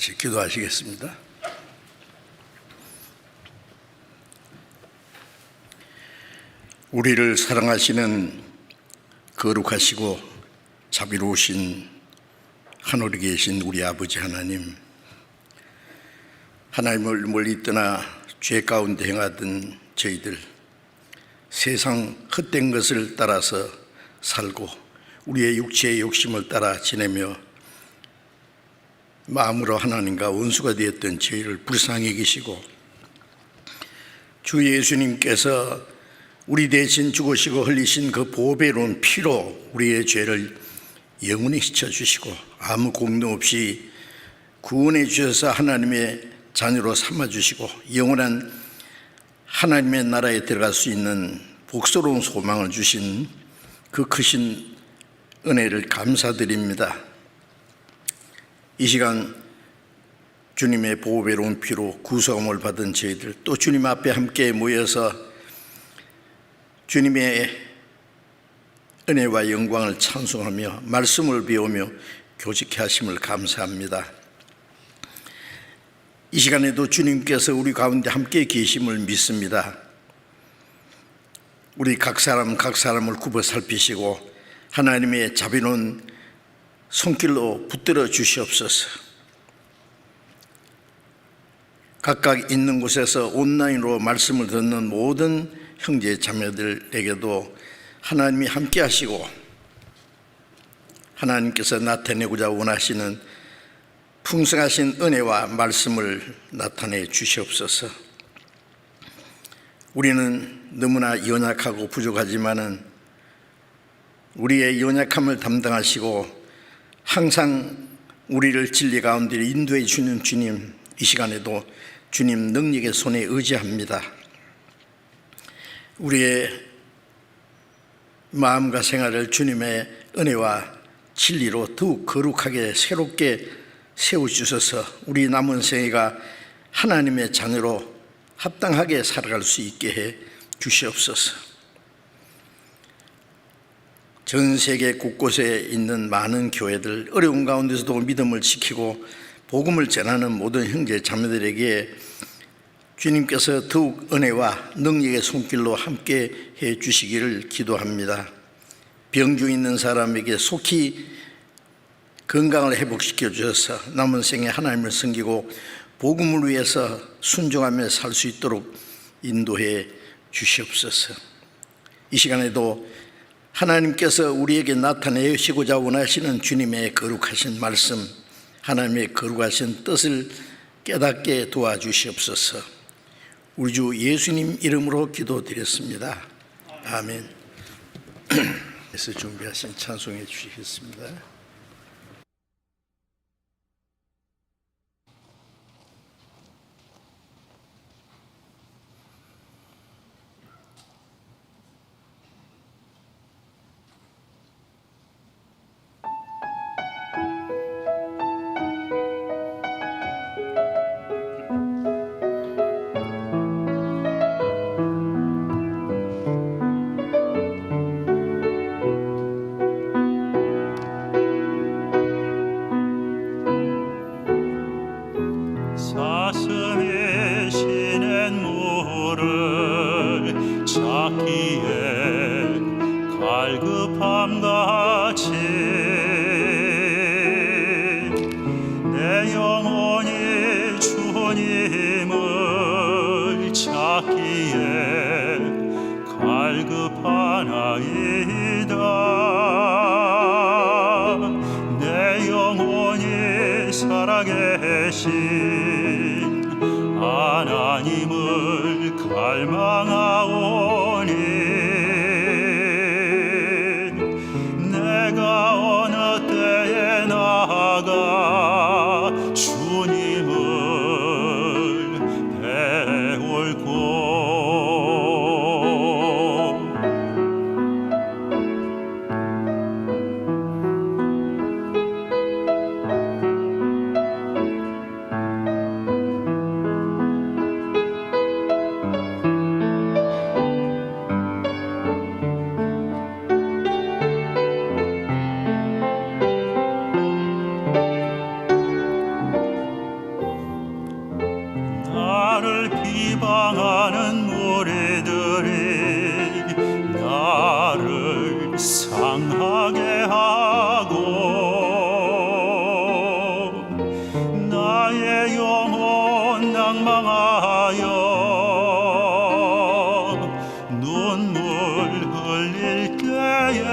같이 기도하시겠습니다. 우리를 사랑하시는 거룩하시고 자비로우신 하늘에 계신 우리 아버지 하나님, 하나님을 멀리 떠나 죄 가운데 행하던 저희들, 세상 헛된 것을 따라서 살고 우리의 육체의 욕심을 따라 지내며 마음으로 하나님과 원수가 되었던 저희를 불쌍히 여기시고, 주 예수님께서 우리 대신 죽으시고 흘리신 그 보배로운 피로 우리의 죄를 영원히 씻어주시고 아무 공로 없이 구원해 주셔서 하나님의 자녀로 삼아주시고 영원한 하나님의 나라에 들어갈 수 있는 복스러운 소망을 주신 그 크신 은혜를 감사드립니다. 이 시간 주님의 보배로운 피로 구속함을 받은 저희들, 또 주님 앞에 함께 모여서 주님의 은혜와 영광을 찬송하며 말씀을 배우며 교직케 하심을 감사합니다. 이 시간에도 주님께서 우리 가운데 함께 계심을 믿습니다. 우리 각 사람을 굽어 살피시고 하나님의 자비로운 손길로 붙들어 주시옵소서. 각각 있는 곳에서 온라인으로 말씀을 듣는 모든 형제 자매들에게도 하나님이 함께 하시고 하나님께서 나타내고자 원하시는 풍성하신 은혜와 말씀을 나타내 주시옵소서. 우리는 너무나 연약하고 부족하지만은 우리의 연약함을 담당하시고 항상 우리를 진리 가운데 인도해 주는 주님, 이 시간에도 주님 능력의 손에 의지합니다. 우리의 마음과 생활을 주님의 은혜와 진리로 더욱 거룩하게 새롭게 세워주셔서 우리 남은 생애가 하나님의 자녀로 합당하게 살아갈 수 있게 해 주시옵소서. 전 세계 곳곳에 있는 많은 교회들, 어려운 가운데서도 믿음을 지키고 복음을 전하는 모든 형제 자매들에게 주님께서 더욱 은혜와 능력의 손길로 함께 해 주시기를 기도합니다. 병 중 있는 사람에게 속히 건강을 회복시켜 주셔서 남은 생에 하나님을 섬기고 복음을 위해서 순종하며 살 수 있도록 인도해 주시옵소서. 이 시간에도 하나님께서 우리에게 나타내시고자 원하시는 주님의 거룩하신 말씀, 하나님의 거룩하신 뜻을 깨닫게 도와주시옵소서. 우리 주 예수님 이름으로 기도드렸습니다. 아멘. 그래서 준비하신 찬송해 주시겠습니다. 사슴이 시냇 물을 찾기에 갈급함같이 내 영혼이 주님을 찾기에 갈급하나이다. 내 영혼이 살아계신 하나님을 갈망하오니 내가 어느 때에 나아가 주님을 배울고 눈물 흘릴 때에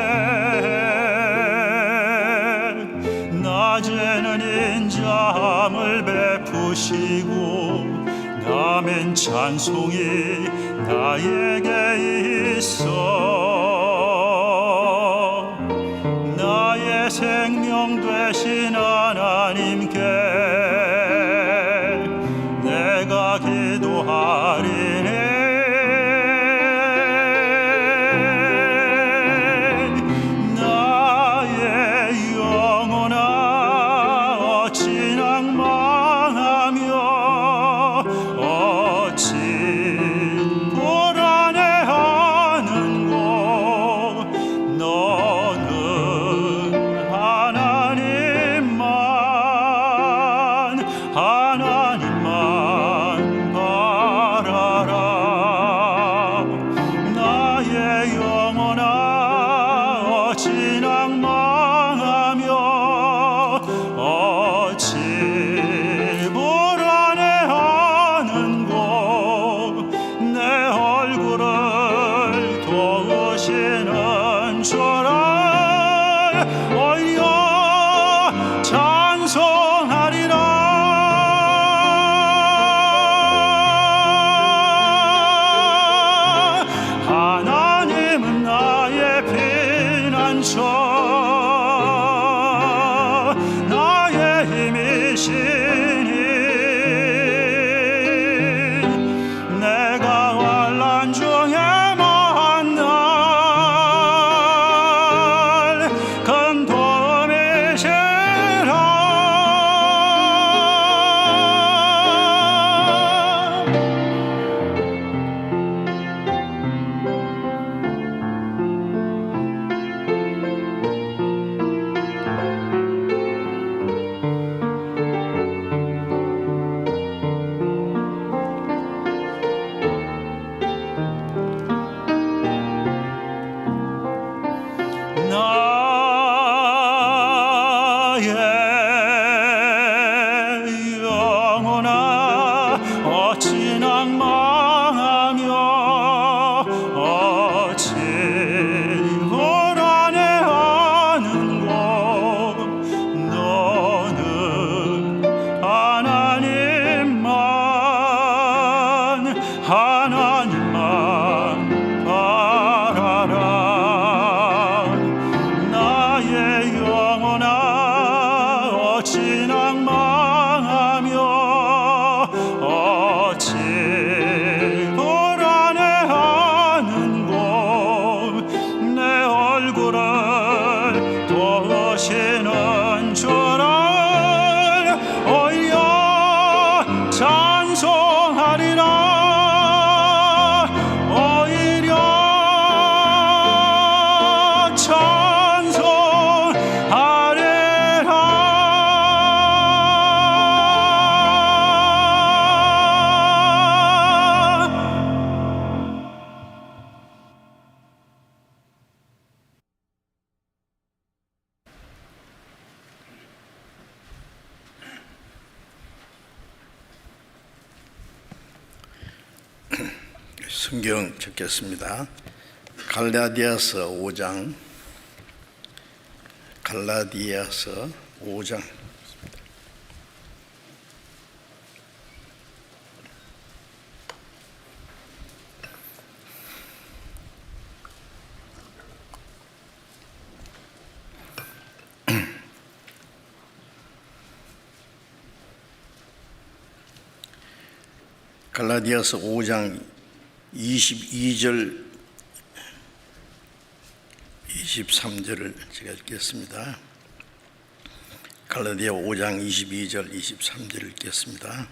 낮에는 인자함을 베푸시고 남은 찬송이 나에게 있어 나의 생명 되신 하나님께 내가 기도하리니 나의 영혼아 어찌 낭망하며 어찌 불안해하는고 너는 하나님만 바라라 나의 영혼아 어찌 낭망하며 어찌 불안해하는고 내 얼굴을 도우시는 주를 오히려 찬송하리라 하나님은 나의 피난처 나의 힘이시니 내가 환난 중에 만날 큰 도움이시라 나의 영혼아 어찌 낭망하며 어찌 불안해하는고 너는 하나님만 바라라 나의 영혼아 어찌 낭망하며 어찌 불안해하는고 내 얼굴을 도우시는 주를 오히려 찬송하리라 오히려 성경 적겠습니다. 갈라디아서 5장 갈라디아서 5장 갈라디아서 5장 22절 23절을 제가 읽겠습니다. 갈라디아 5장 22절 23절을 읽겠습니다.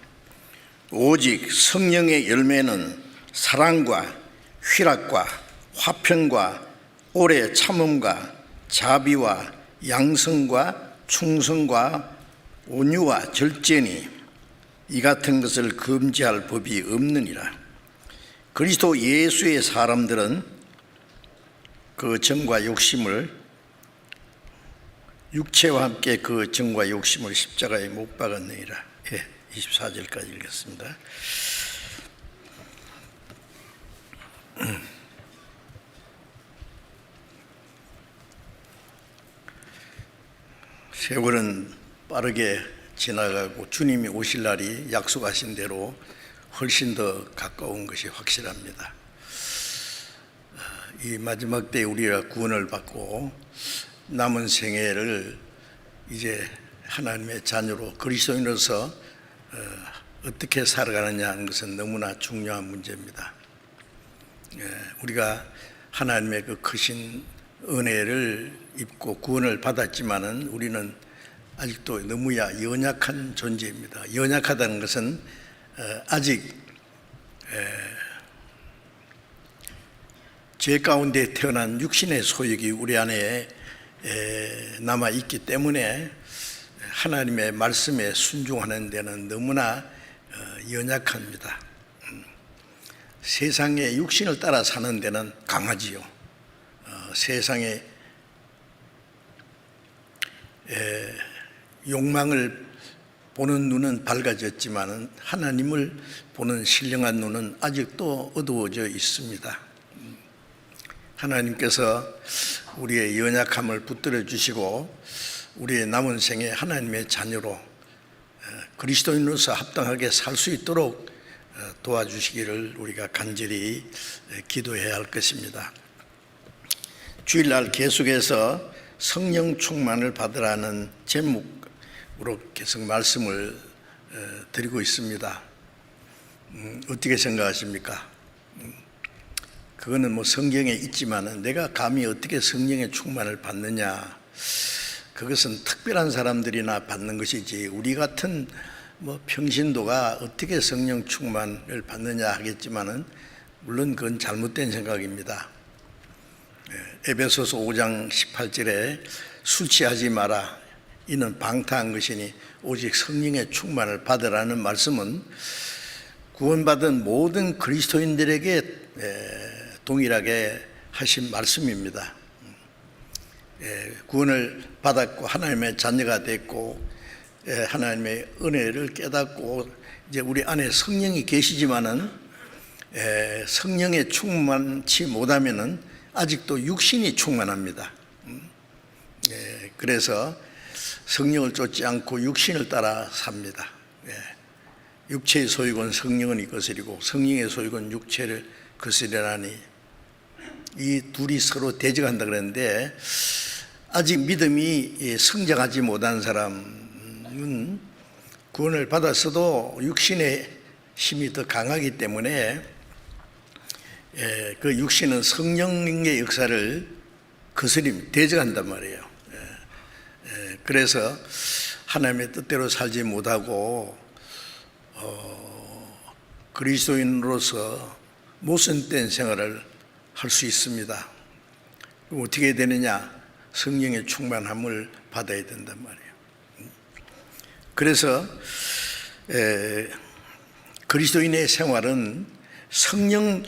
오직 성령의 열매는 사랑과 희락과 화평과 오래 참음과 자비와 양성과 충성과 온유와 절제니 이 같은 것을 금지할 법이 없느니라. 그리스도 예수의 사람들은 그 정과 욕심을 육체와 함께 그 정과 욕심을 십자가에 못 박았느니라. 24절까지 읽겠습니다. 세월은 빠르게 지나가고 주님이 오실 날이 약속하신 대로 훨씬 더 가까운 것이 확실합니다. 이 마지막 때에 우리가 구원을 받고 남은 생애를 이제 하나님의 자녀로 그리스도인으로서 어떻게 살아가느냐 하는 것은 너무나 중요한 문제입니다. 우리가 하나님의 그 크신 은혜를 입고 구원을 받았지만은 우리는 아직도 너무야 연약한 존재입니다. 연약하다는 것은 아직 죄 가운데 태어난 육신의 소욕이 우리 안에 남아 있기 때문에 하나님의 말씀에 순종하는 데는 너무나 연약합니다. 세상의 육신을 따라 사는 데는 강하지요. 세상의 욕망을 보는 눈은 밝아졌지만 하나님을 보는 신령한 눈은 아직도 어두워져 있습니다. 하나님께서 우리의 연약함을 붙들어 주시고 우리의 남은 생에 하나님의 자녀로 그리스도인으로서 합당하게 살 수 있도록 도와주시기를 우리가 간절히 기도해야 할 것입니다. 주일날 계속해서 성령 충만을 받으라는 제목으로 계속 말씀을 드리고 있습니다. 어떻게 생각하십니까? 그거는 뭐 성경에 있지만은 내가 감히 어떻게 성령의 충만을 받느냐? 그것은 특별한 사람들이나 받는 것이지 우리 같은 뭐 평신도가 어떻게 성령 충만을 받느냐 하겠지만은 물론 그건 잘못된 생각입니다. 에베소서 5장 18절에 술 취하지 마라 이는 방탕한 것이니 오직 성령의 충만을 받으라는 말씀은 구원받은 모든 그리스도인들에게 동일하게 하신 말씀입니다. 구원을 받았고 하나님의 자녀가 됐고 하나님의 은혜를 깨닫고 이제 우리 안에 성령이 계시지만은 성령에 충만치 못하면은 아직도 육신이 충만합니다. 그래서 성령을 쫓지 않고 육신을 따라 삽니다. 육체의 소욕은 성령은 이것이고 성령의 소욕은 육체를 거스르라니 이 둘이 서로 대적한다 그랬는데 아직 믿음이 성장하지 못한 사람은 구원을 받았어도 육신의 힘이 더 강하기 때문에 그 육신은 성령의 역사를 거스림 대적한단 말이에요. 그래서 하나님의 뜻대로 살지 못하고 그리스도인으로서 모순된 생활을 할 수 있습니다. 어떻게 되느냐? 성령의 충만함을 받아야 된단 말이에요. 그래서 그리스도인의 생활은 성령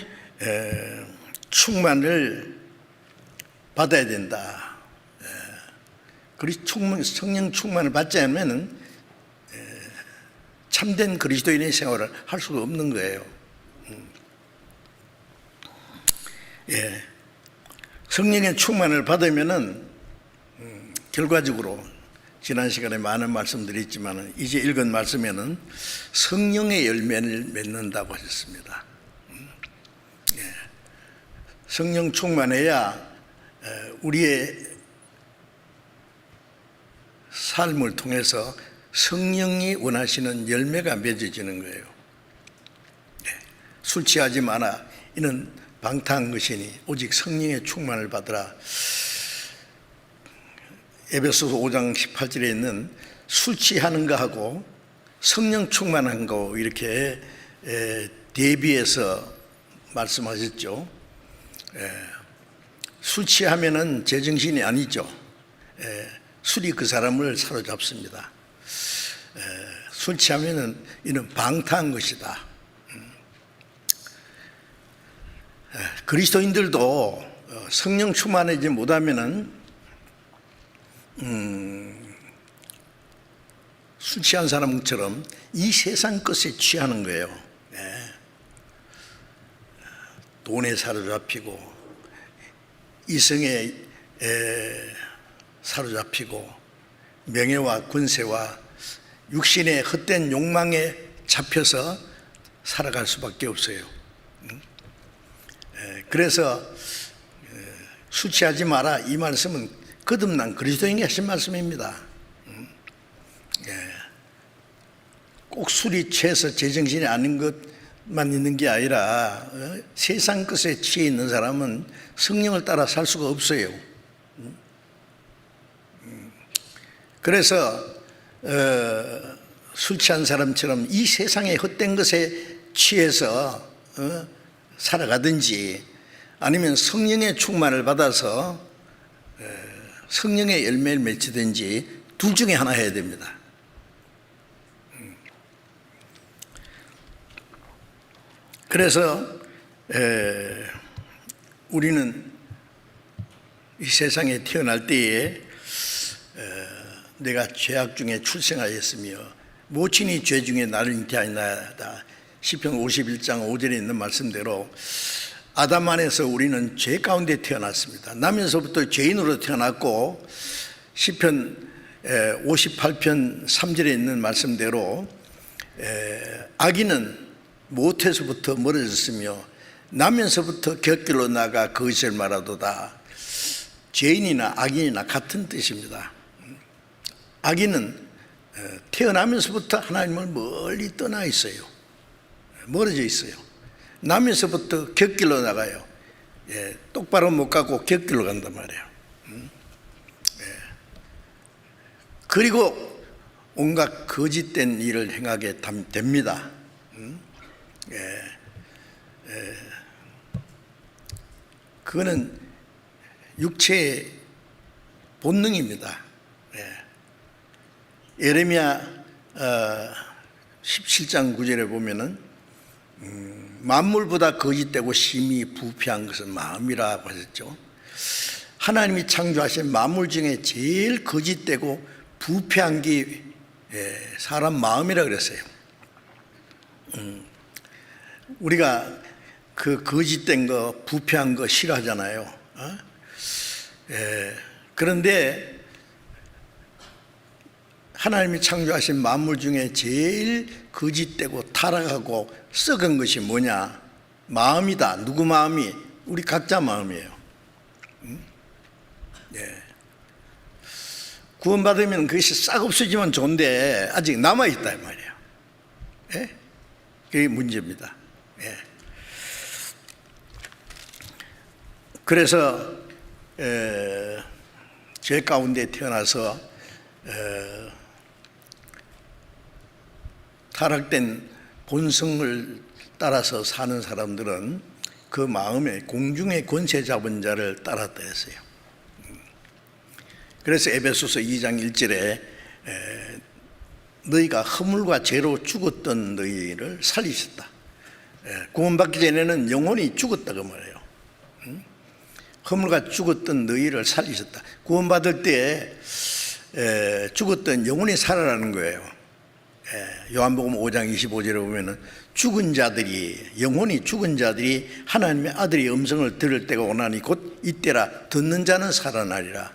충만을 받아야 된다. 성령 충만을 받지 않으면 참된 그리스도인의 생활을 할 수가 없는 거예요. 성령의 충만을 받으면은 결과적으로 지난 시간에 많은 말씀드렸지만 이제 읽은 말씀에는 성령의 열매를 맺는다고 하셨습니다. 성령 충만해야 우리의 삶을 통해서 성령이 원하시는 열매가 맺어지는 거예요. 술 취하지 마라 이는 방탕한 것이니 오직 성령의 충만을 받으라. 에베소서 5장 18절에 있는 술 취하는 거하고 성령 충만한 거 이렇게 대비해서 말씀하셨죠. 술 취하면은 제정신이 아니죠. 술이 그 사람을 사로잡습니다. 술 취하면은 이는 방탕한 것이다. 그리스도인들도 성령 충만하지 못하면은 술 취한 사람처럼 이 세상 것에 취하는 거예요. 돈에 사로잡히고 이성에 사로잡히고 명예와 권세와 육신의 헛된 욕망에 잡혀서 살아갈 수밖에 없어요. 그래서 술 취하지 마라, 이 말씀은 거듭난 그리스도인이 하신 말씀입니다. 꼭 술이 취해서 제정신이 아닌 것만 있는 게 아니라 세상 것에 취해 있는 사람은 성령을 따라 살 수가 없어요. 그래서 술 취한 사람처럼 이 세상의 헛된 것에 취해서 살아가든지 아니면 성령의 충만을 받아서 성령의 열매를 맺히든지 둘 중에 하나 해야 됩니다. 그래서 우리는 이 세상에 태어날 때에 내가 죄악 중에 출생하였으며 모친이 죄 중에 나를 잉태하였나이다. 시편 51장 5절에 있는 말씀대로 아담 안에서 우리는 죄 가운데 태어났습니다. 나면서부터 죄인으로 태어났고 시편 58편 3절에 있는 말씀대로 악인은 모태서부터 멀어졌으며 나면서부터 곁길로 나가 거짓을 말하도다. 죄인이나 악인이나 같은 뜻입니다. 악인은 태어나면서부터 하나님을 멀리 떠나 있어요. 멀어져 있어요. 나면서부터 곁길로 나가요. 똑바로 못 가고 곁길로 간단 말이에요. 그리고 온갖 거짓된 일을 행하게 됩니다. 그거는 육체의 본능입니다. 예레미야 17장 9절에 보면은 만물보다 거짓되고 심히 부패한 것은 마음이라고 하셨죠. 하나님이 창조하신 만물 중에 제일 거짓되고 부패한 게 사람 마음이라 그랬어요. 우리가 그 거짓된 거, 부패한 거 싫어하잖아요. 그런데 하나님이 창조하신 만물 중에 제일 거짓되고 타락하고 썩은 것이 뭐냐? 마음이다. 누구 마음이? 우리 각자 마음이에요. 구원받으면 그것이 싹 없어지면 좋은데 아직 남아있다 이 말이에요. 그게 문제입니다. 그래서 죄 가운데 태어나서 타락된 본성을 따라서 사는 사람들은 그 마음에 공중의 권세 잡은 자를 따랐다 했어요. 그래서 에베소서 2장 1절에 너희가 허물과 죄로 죽었던 너희를 살리셨다. 구원받기 전에는 영혼이 죽었다고 말해요. 허물과 죽었던 너희를 살리셨다. 구원받을 때 죽었던 영혼이 살아나는 거예요. 요한복음 5장 25절에 보면은 죽은 자들이, 영혼이 죽은 자들이 하나님의 아들의 음성을 들을 때가 오나니 곧 이때라. 듣는 자는 살아나리라.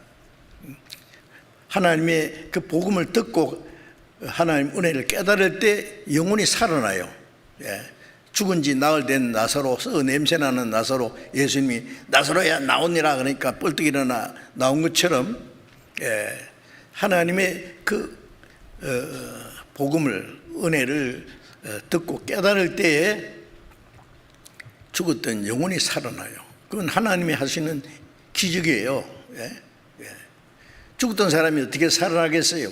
하나님의 그 복음을 듣고 하나님 은혜를 깨달을 때 영혼이 살아나요. 죽은 지 나흘 된 나사로, 냄새나는 나사로, 예수님이 나사로야 나오니라 그러니까 뻘떡 일어나 나온 것처럼 하나님의 그 복음을, 은혜를 듣고 깨달을 때에 죽었던 영혼이 살아나요. 그건 하나님이 하시는 기적이에요. 죽었던 사람이 어떻게 살아나겠어요?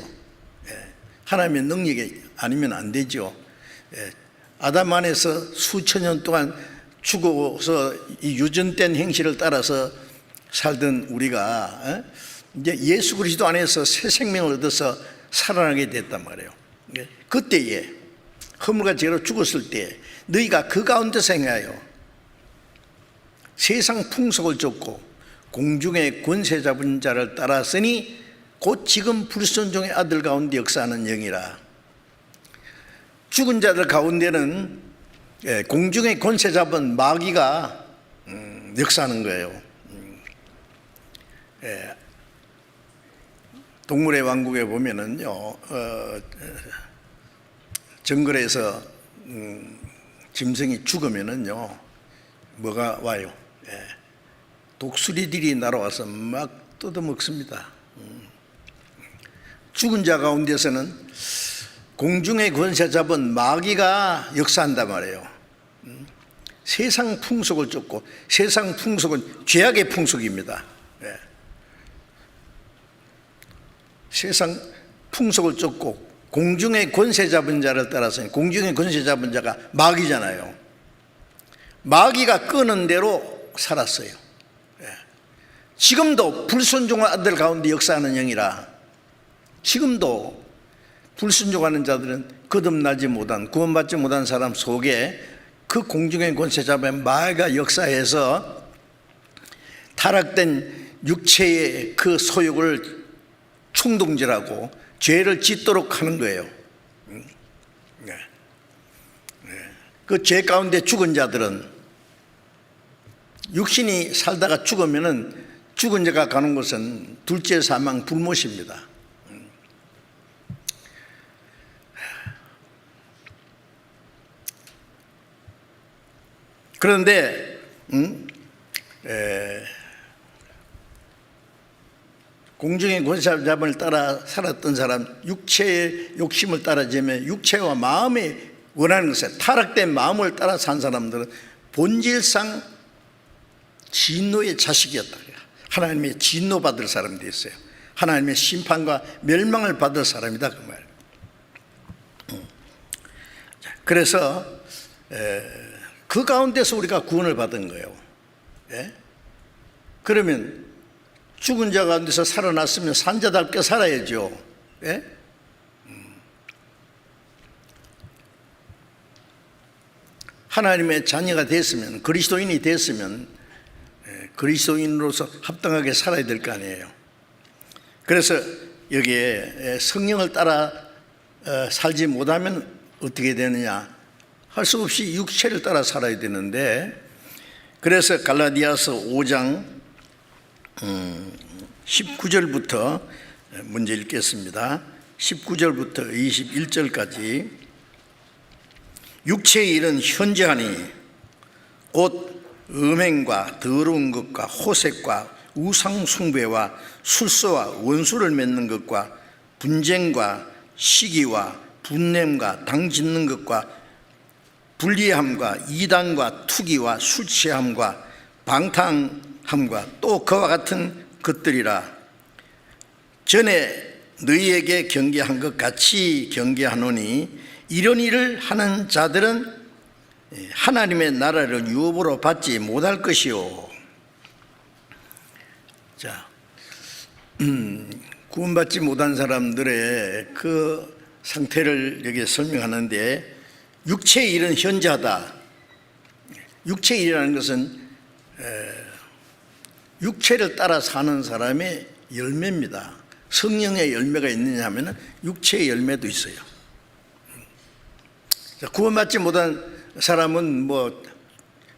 하나님의 능력이 아니면 안 되죠. 아담 안에서 수천 년 동안 죽어서 이 유전된 행실을 따라서 살던 우리가 이제 예수 그리스도 안에서 새 생명을 얻어서 살아나게 됐단 말이에요. 그때에 허물과 죄로 죽었을 때 너희가 그 가운데서 행하여 세상 풍속을 쫓고 공중의 권세 잡은 자를 따랐으니 곧 지금 불순종의 아들 가운데 역사하는 영이라. 죽은 자들 가운데는 공중의 권세 잡은 마귀가 역사하는 거예요. 동물의 왕국에 보면은요, 정글에서 짐승이 죽으면은요, 뭐가 와요? 예, 독수리들이 날아와서 막 뜯어먹습니다. 죽은 자 가운데서는 공중의 권세 잡은 마귀가 역사한단 말이에요. 세상 풍속을 쫓고, 세상 풍속은 죄악의 풍속입니다. 예. 세상 풍속을 쫓고 공중의 권세 잡은 자를 따라서, 공중의 권세 잡은 자가 마귀잖아요. 마귀가 끄는 대로 살았어요. 예. 지금도 불순종한 아들 가운데 역사하는 영이라, 지금도 불순종하는 자들은 거듭나지 못한, 구원받지 못한 사람 속에 그 공중의 권세 잡은 마귀가 역사해서 타락된 육체의 그 소욕을 충동질하고 죄를 짓도록 하는 거예요. 그 죄 가운데 죽은 자들은, 육신이 살다가 죽으면은 죽은 자가 가는 곳은 둘째 사망 불못입니다. 그런데 공중의 권세잡음을 따라 살았던 사람, 육체의 욕심을 따라지면 육체와 마음이 원하는 것에 타락된 마음을 따라 산 사람들은 본질상 진노의 자식이었다. 하나님의 진노받을 사람이 됐어요. 하나님의 심판과 멸망을 받을 사람이다, 그 말. 그래서 그 가운데서 우리가 구원을 받은 거예요. 예? 그러면 죽은 자 가운데서 살아났으면 산자답게 살아야죠. 예? 하나님의 자녀가 됐으면, 그리스도인이 됐으면 그리스도인으로서 합당하게 살아야 될 거 아니에요. 그래서 여기에 성령을 따라 살지 못하면 어떻게 되느냐? 할 수 없이 육체를 따라 살아야 되는데, 그래서 갈라디아서 5장 19절부터 먼저 읽겠습니다. 19절부터 21절까지. 육체의 일은 현저하니 곧 음행과 더러운 것과 호색과 우상 숭배와 술수와 원수를 맺는 것과 분쟁과 시기와 분냄과 당 짓는 것과 불리함과 이단과 투기와 술 취함과 방탕함과 또 그와 같은 것들이라. 전에 너희에게 경계한 것 같이 경계하노니 이런 일을 하는 자들은 하나님의 나라를 유업으로 받지 못할 것이요. 자, 구원받지 못한 사람들의 그 상태를 여기 설명하는데, 육체의 일은 현저하다. 육체의 일이라는 것은 육체를 따라 사는 사람의 열매입니다. 성령의 열매가 있느냐 하면 육체의 열매도 있어요. 구원받지 못한 사람은 뭐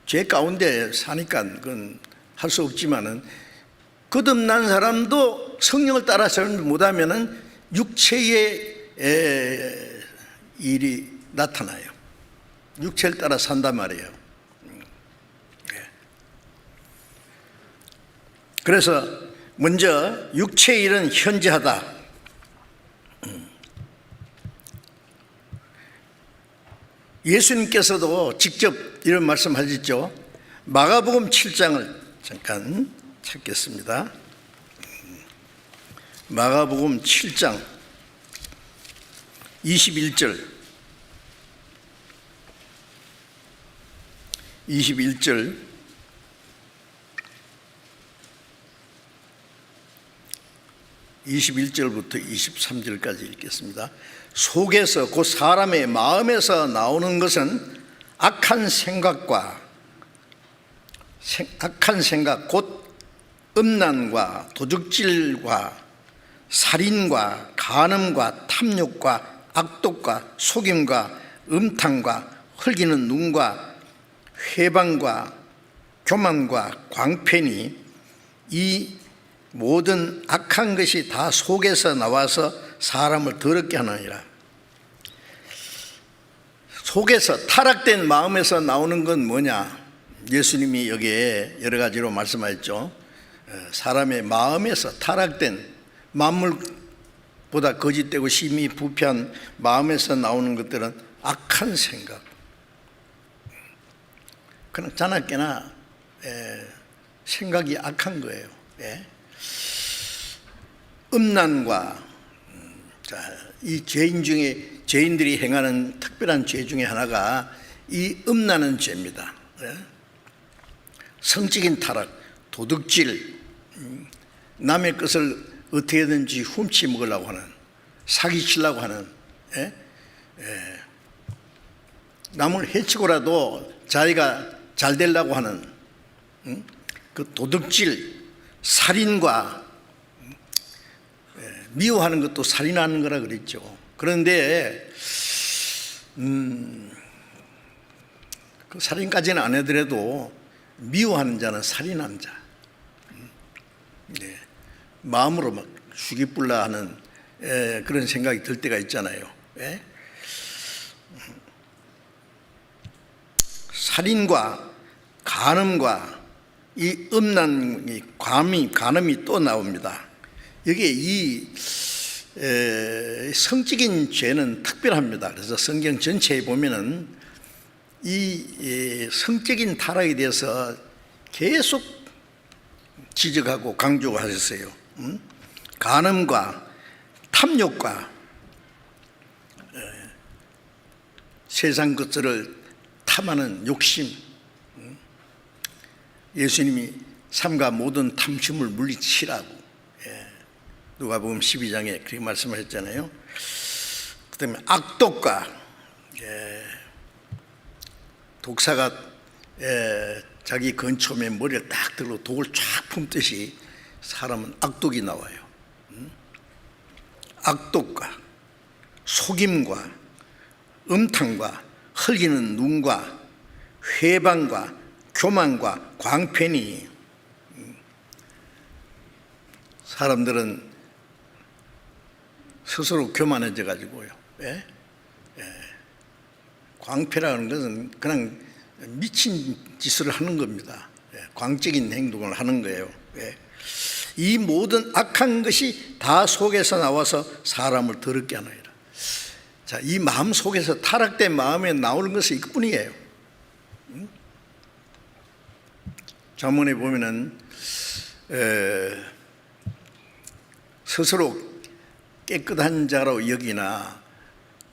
죄 가운데 사니까 그건 할 수 없지만은, 거듭난 사람도 성령을 따라 살지 못하면은 육체의 일이 나타나요. 육체를 따라 산단 말이에요. 그래서 먼저 육체의 일은 현저하다. 예수님께서도 직접 이런 말씀하셨죠. 마가복음 7장을 잠깐 찾겠습니다. 마가복음 7장 21절 21절부터 23절까지 읽겠습니다. 속에서, 곧 사람의 마음에서 나오는 것은 악한 생각, 곧 음란과 도둑질과 살인과 간음과 탐욕과 악독과 속임과 음탕과 흘기는 눈과 회방과 교만과 광패니, 이 모든 악한 것이 다 속에서 나와서 사람을 더럽게 하느니라. 속에서, 타락된 마음에서 나오는 건 뭐냐? 예수님이 여기에 여러 가지로 말씀하셨죠. 사람의 마음에서, 타락된 만물보다 거짓되고 심히 부패한 마음에서 나오는 것들은 악한 생각, 그냥 자나깨나 생각이 악한 거예요. 음란과, 이 죄인 중에, 죄인들이 행하는 특별한 죄 중에 하나가 이 음란한 죄입니다. 성적인 타락, 도둑질, 남의 것을 어떻게든지 훔치 먹으려고 하는, 사기치려고 하는, 남을 해치고라도 자기가 잘 되려고 하는 그 도둑질, 살인과, 미워하는 것도 살인하는 거라 그랬죠. 그런데 그 살인까지는 안 해더라도 미워하는 자는 살인한 자, 마음으로 막 죽이불라 하는 그런 생각이 들 때가 있잖아요. 살인과 간음과 이 음란이, 간음이 또 나옵니다. 여기에 이 성적인 죄는 특별합니다. 그래서 성경 전체에 보면은 이 성적인 타락에 대해서 계속 지적하고 강조하셨어요. 간음과 탐욕과 세상 것들을 탐하는 욕심, 예수님이 삼가 모든 탐심을 물리치라고 누가복음 12장에 그렇게 말씀하셨잖아요. 그 다음에 악독과, 독사가 자기 근처에 머리를 딱 들고 독을 쫙 품듯이 사람은 악독이 나와요. 악독과 속임과 음탕과 흘리는 눈과 회방과 교만과 광팬이, 사람들은 스스로 교만해져 가지고요. 광패라는 것은 그냥 미친 짓을 하는 겁니다. 광적인 행동을 하는 거예요. 이 모든 악한 것이 다 속에서 나와서 사람을 더럽게 하느니라. 자, 이 마음 속에서, 타락된 마음에 나오는 것은 이것뿐이에요. 잠언에 보면은 스스로 깨끗한 자로 여기나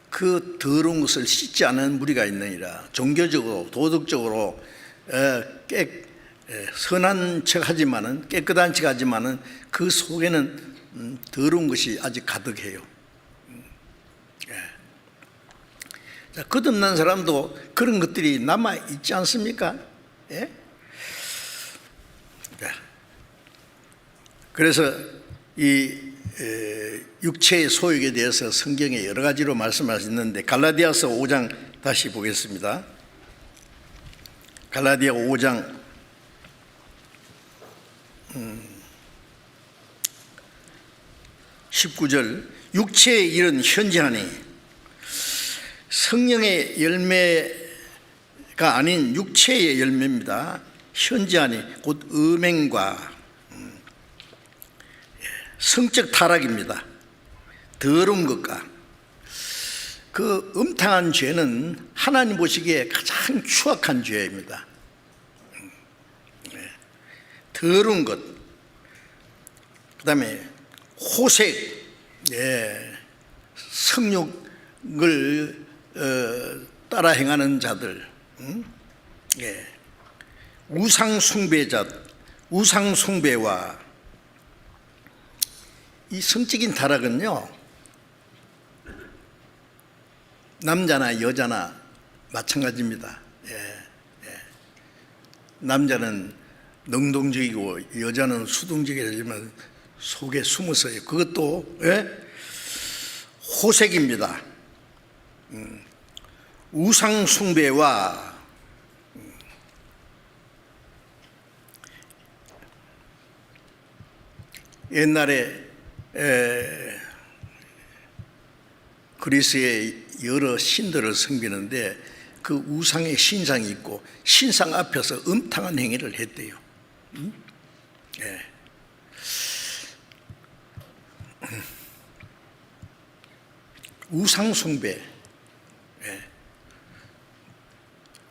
그 더러운 것을 씻지 않은 무리가 있느니라. 종교적으로, 도덕적으로 선한 척하지만은, 깨끗한 척하지만은 그 속에는 더러운 것이 아직 가득해요. 자, 거듭난 사람도 그런 것들이 남아 있지 않습니까? 그래서 이 육체의 소욕에 대해서 성경에 여러 가지로 말씀하셨는데, 갈라디아서 5장 다시 보겠습니다. 갈라디아 5장 19절, 육체의 일은 현저하니 성령의 열매가 아닌 육체의 열매입니다. 현저하니 곧 음행과 성적 타락입니다. 더러운 것과, 그 음탕한 죄는 하나님 보시기에 가장 추악한 죄입니다. 더러운 것, 그 다음에 호색, 성욕을 따라 행하는 자들, 우상숭배자, 우상숭배와 이 성적인 타락은요, 남자나 여자나 마찬가지입니다. 남자는 능동적이고 여자는 수동적이지만 속에 숨어서요. 그것도 호색입니다. 우상숭배와 옛날에 그리스의 여러 신들을 섬기는데 그 우상의 신상이 있고 신상 앞에서 음탕한 행위를 했대요. 우상 숭배.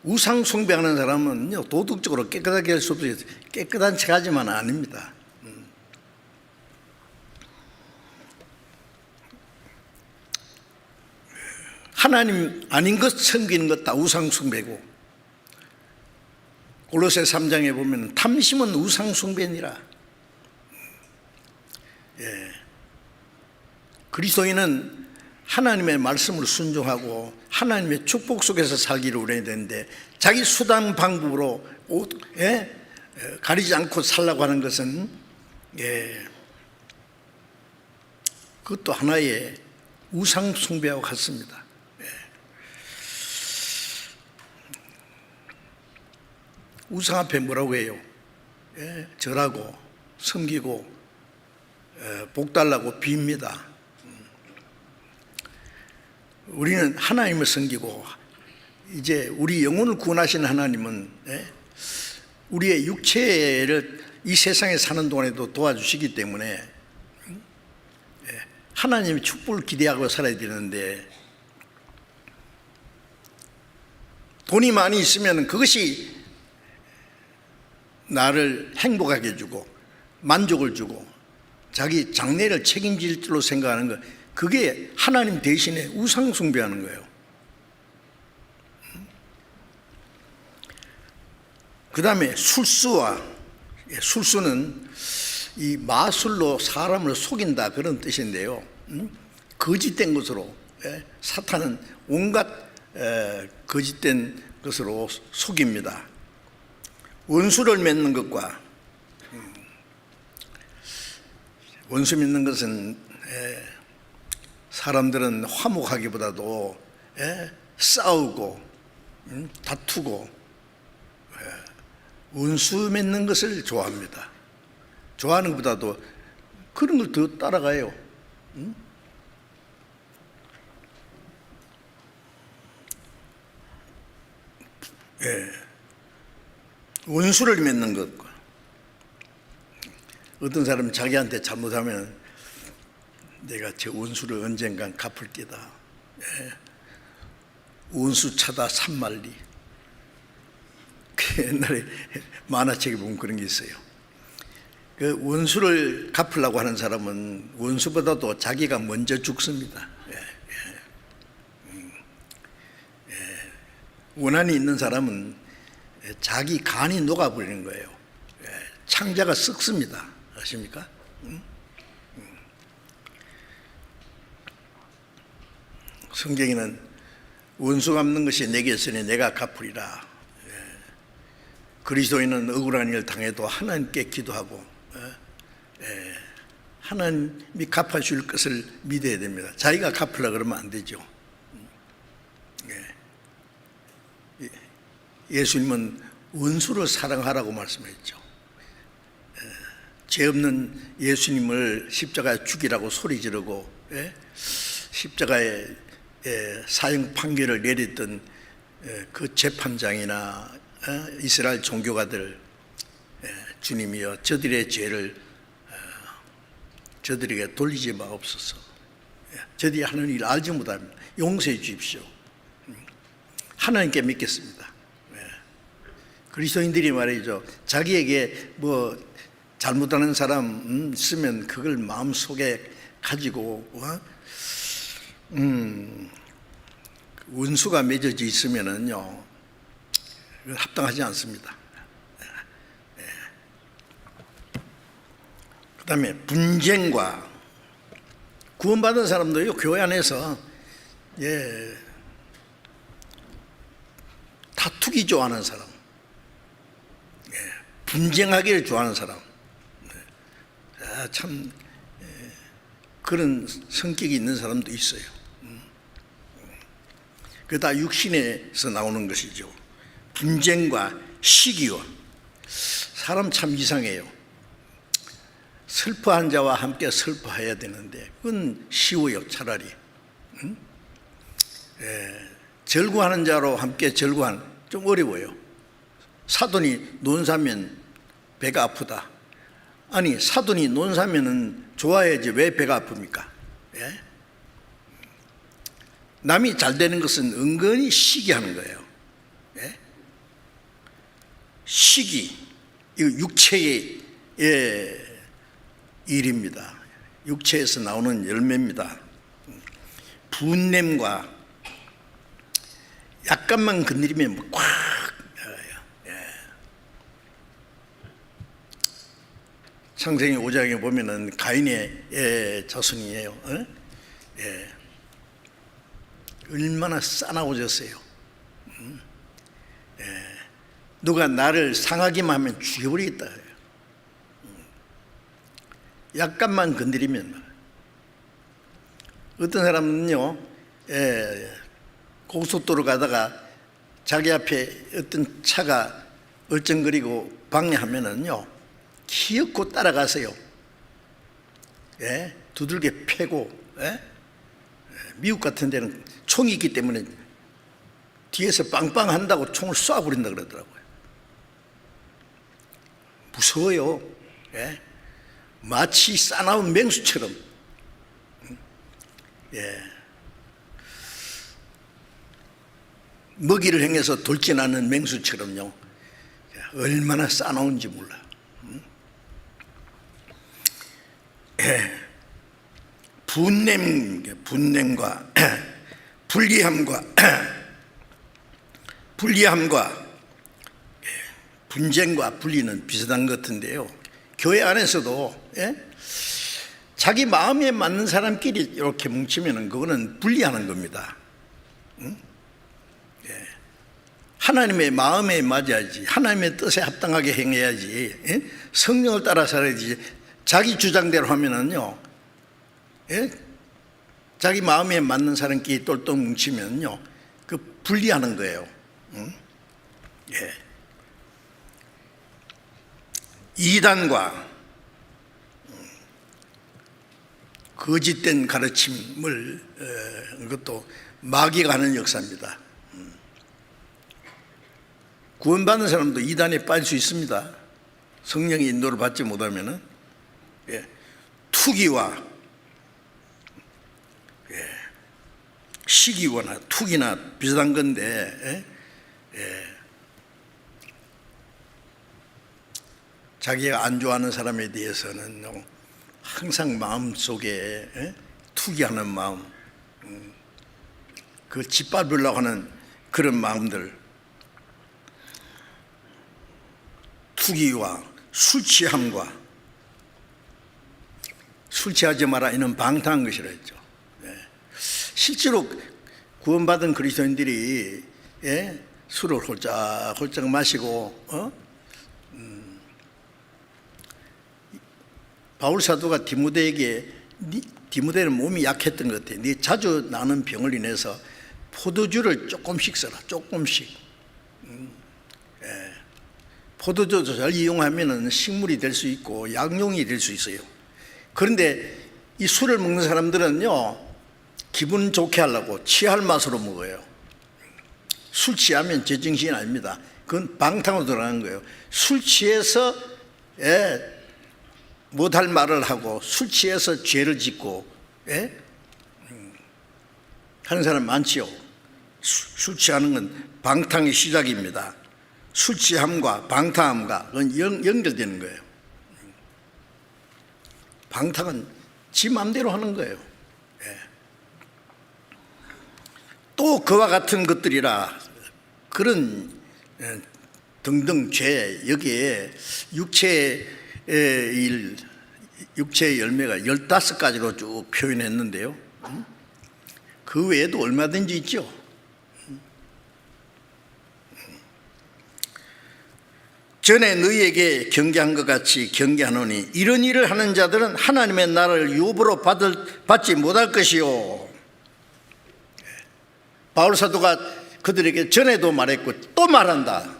우상 숭배하는 사람은요, 도덕적으로 깨끗하게 할 수 없어요. 깨끗한 척하지만 아닙니다. 하나님 아닌 것 섬기는 것 다 우상 숭배고, 골로새 3장에 보면 탐심은 우상 숭배니라. 그리스도인은 하나님의 말씀을 순종하고 하나님의 축복 속에서 살기를 원해야 되는데, 자기 수단 방법으로 가리지 않고 살라고 하는 것은 그것도 하나의 우상 숭배와 같습니다. 우상 앞에 뭐라고 해요? 절하고 섬기고 복달라고 빕니다. 우리는 하나님을 섬기고, 이제 우리 영혼을 구원하신 하나님은 우리의 육체를 이 세상에 사는 동안에도 도와주시기 때문에 하나님의 축복을 기대하고 살아야 되는데, 돈이 많이 있으면 그것이 나를 행복하게 해주고 만족을 주고 자기 장래를 책임질 줄로 생각하는 것, 그게 하나님 대신에 우상 숭배하는 거예요. 그 다음에 술수는 이 마술로 사람을 속인다, 그런 뜻인데요. 거짓된 것으로, 사탄은 온갖 거짓된 것으로 속입니다. 원수를 맺는 것과, 원수 맺는 것은 사람들은 화목하기보다도 싸우고 다투고 원수 맺는 것을 좋아합니다. 좋아하는 것보다도 그런 걸 더 따라가요. 원수를 맺는 것과, 어떤 사람은 자기한테 잘못하면 내가 제 원수를 언젠간 갚을 게다. 원수 차다 산말리. 옛날에 만화책에 보면 그런 게 있어요. 그 원수를 갚으려고 하는 사람은 원수보다도 자기가 먼저 죽습니다. 원한이 있는 사람은 자기 간이 녹아버리는 거예요. 창자가 썩습니다. 아십니까? 성경에는 원수 갚는 것이 내게 있으니 내가 갚으리라. 그리스도인은 억울한 일을 당해도 하나님께 기도하고 하나님이 갚아줄 것을 믿어야 됩니다. 자기가 갚으려고 그러면 안 되죠. 예수님은 원수를 사랑하라고 말씀했죠. 죄 없는 예수님을 십자가에 죽이라고 소리 지르고 십자가에 사형 판결을 내렸던 그 재판장이나 이스라엘 종교가들, 주님이여 저들의 죄를 저들에게 돌리지 마옵소서. 저들이 하는 일을 알지 못합니다. 용서해 주십시오. 하나님께 믿겠습니다. 그리스도인들이 말이죠, 자기에게 뭐 잘못하는 사람 있으면 그걸 마음속에 가지고 원수가 맺어져 있으면은요, 합당하지 않습니다. 그 다음에 분쟁과, 구원받은 사람도요, 교회 안에서 다투기 좋아하는 사람, 분쟁하기를 좋아하는 사람, 참 그런 성격이 있는 사람도 있어요. 그게 다 육신에서 나오는 것이죠. 분쟁과 시기와, 사람 참 이상해요. 슬퍼한 자와 함께 슬퍼해야 되는데 그건 쉬워요. 차라리 절구하는 자로 함께 절구하는 좀 어려워요. 사돈이 논사면 배가 아프다. 아니 사돈이 논사면은 좋아야지 왜 배가 아픕니까? 예? 남이 잘 되는 것은 은근히 시기하는 거예요. 예? 시기, 이거 육체의 일입니다. 육체에서 나오는 열매입니다. 분냄과 약간만 건드리면 뭐 꽉 창세기 5장에 보면은 가인의 자손이에요. 얼마나 싸나워졌어요. 누가 나를 상하기만 하면 죽여버리겠다. 약간만 건드리면. 어떤 사람은요, 고속도로 가다가 자기 앞에 어떤 차가 얼쩡거리고 방해하면은요, 기어코 따라가세요. 두들겨 패고, 미국 같은 데는 총이 있기 때문에 뒤에서 빵빵 한다고 총을 쏴버린다 그러더라고요. 무서워요. 마치 싸나운 맹수처럼. 먹이를 행해서 돌진하는 맹수처럼요. 얼마나 싸나운지 몰라. 분냄과 불리함과 분쟁과 분리는 비슷한 것 같은데요. 교회 안에서도 자기 마음에 맞는 사람끼리 이렇게 뭉치면 그거는 분리하는 겁니다. 하나님의 마음에 맞아야지, 하나님의 뜻에 합당하게 행해야지, 성령을 따라 살아야지. 자기 주장대로 하면은요, 자기 마음에 맞는 사람끼리 똘똘 뭉치면요, 그 분리하는 거예요. 이단과 거짓된 가르침을 이것도 마귀가 하는 역사입니다. 구원받는 사람도 이단에 빠질 수 있습니다. 성령의 인도를 받지 못하면은. 투기와 시기와 투기나 비슷한 건데, 자기가 안 좋아하는 사람에 대해서는 항상 마음속에 투기하는 마음, 그 짓밟으려고 하는 그런 마음들, 투기와 술 취함과 술 취하지 마라 이는 방탕한 것이라 했죠. 실제로 구원받은 그리스도인들이 술을 홀짝홀짝 마시고 바울 사도가 디모데에게 디모데는 몸이 약했던 것 같아. 네 자주 나는 병을 인해서 포도주를 조금씩 써라. 조금씩. 포도주도 잘 이용하면 식물이 될 수 있고 약용이 될 수 있어요. 그런데 이 술을 먹는 사람들은요, 기분 좋게 하려고 취할 맛으로 먹어요. 술 취하면 제정신이 아닙니다. 그건 방탕으로 들어가는 거예요. 술 취해서 못할 말을 하고 술 취해서 죄를 짓고 하는 사람 많지요. 술 취하는 건 방탕의 시작입니다. 술 취함과 방탕함과 그건 연결되는 거예요. 방탕은 지 마음대로 하는 거예요. 또 그와 같은 것들이라 그런 등등 죄, 여기에 육체의 열매가 15가지로 쭉 표현했는데요. 그 외에도 얼마든지 있죠. 전에 너희에게 경계한 것 같이 경계하노니 이런 일을 하는 자들은 하나님의 나라를 유업으로 받지 못할 것이요. 바울 사도가 그들에게 전에도 말했고 또 말한다.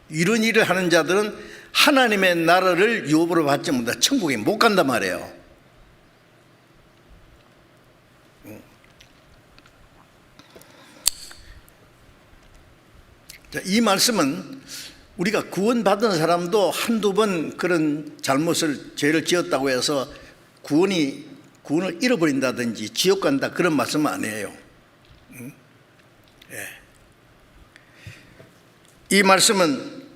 이런 일을 하는 자들은 하나님의 나라를 유업으로 받지 못해 천국에 못 간단 말이에요. 자, 이 말씀은 우리가 구원받은 사람도 한두 번 그런 잘못을, 죄를 지었다고 해서 구원을 잃어버린다든지 지옥 간다, 그런 말씀은 아니에요. 이 말씀은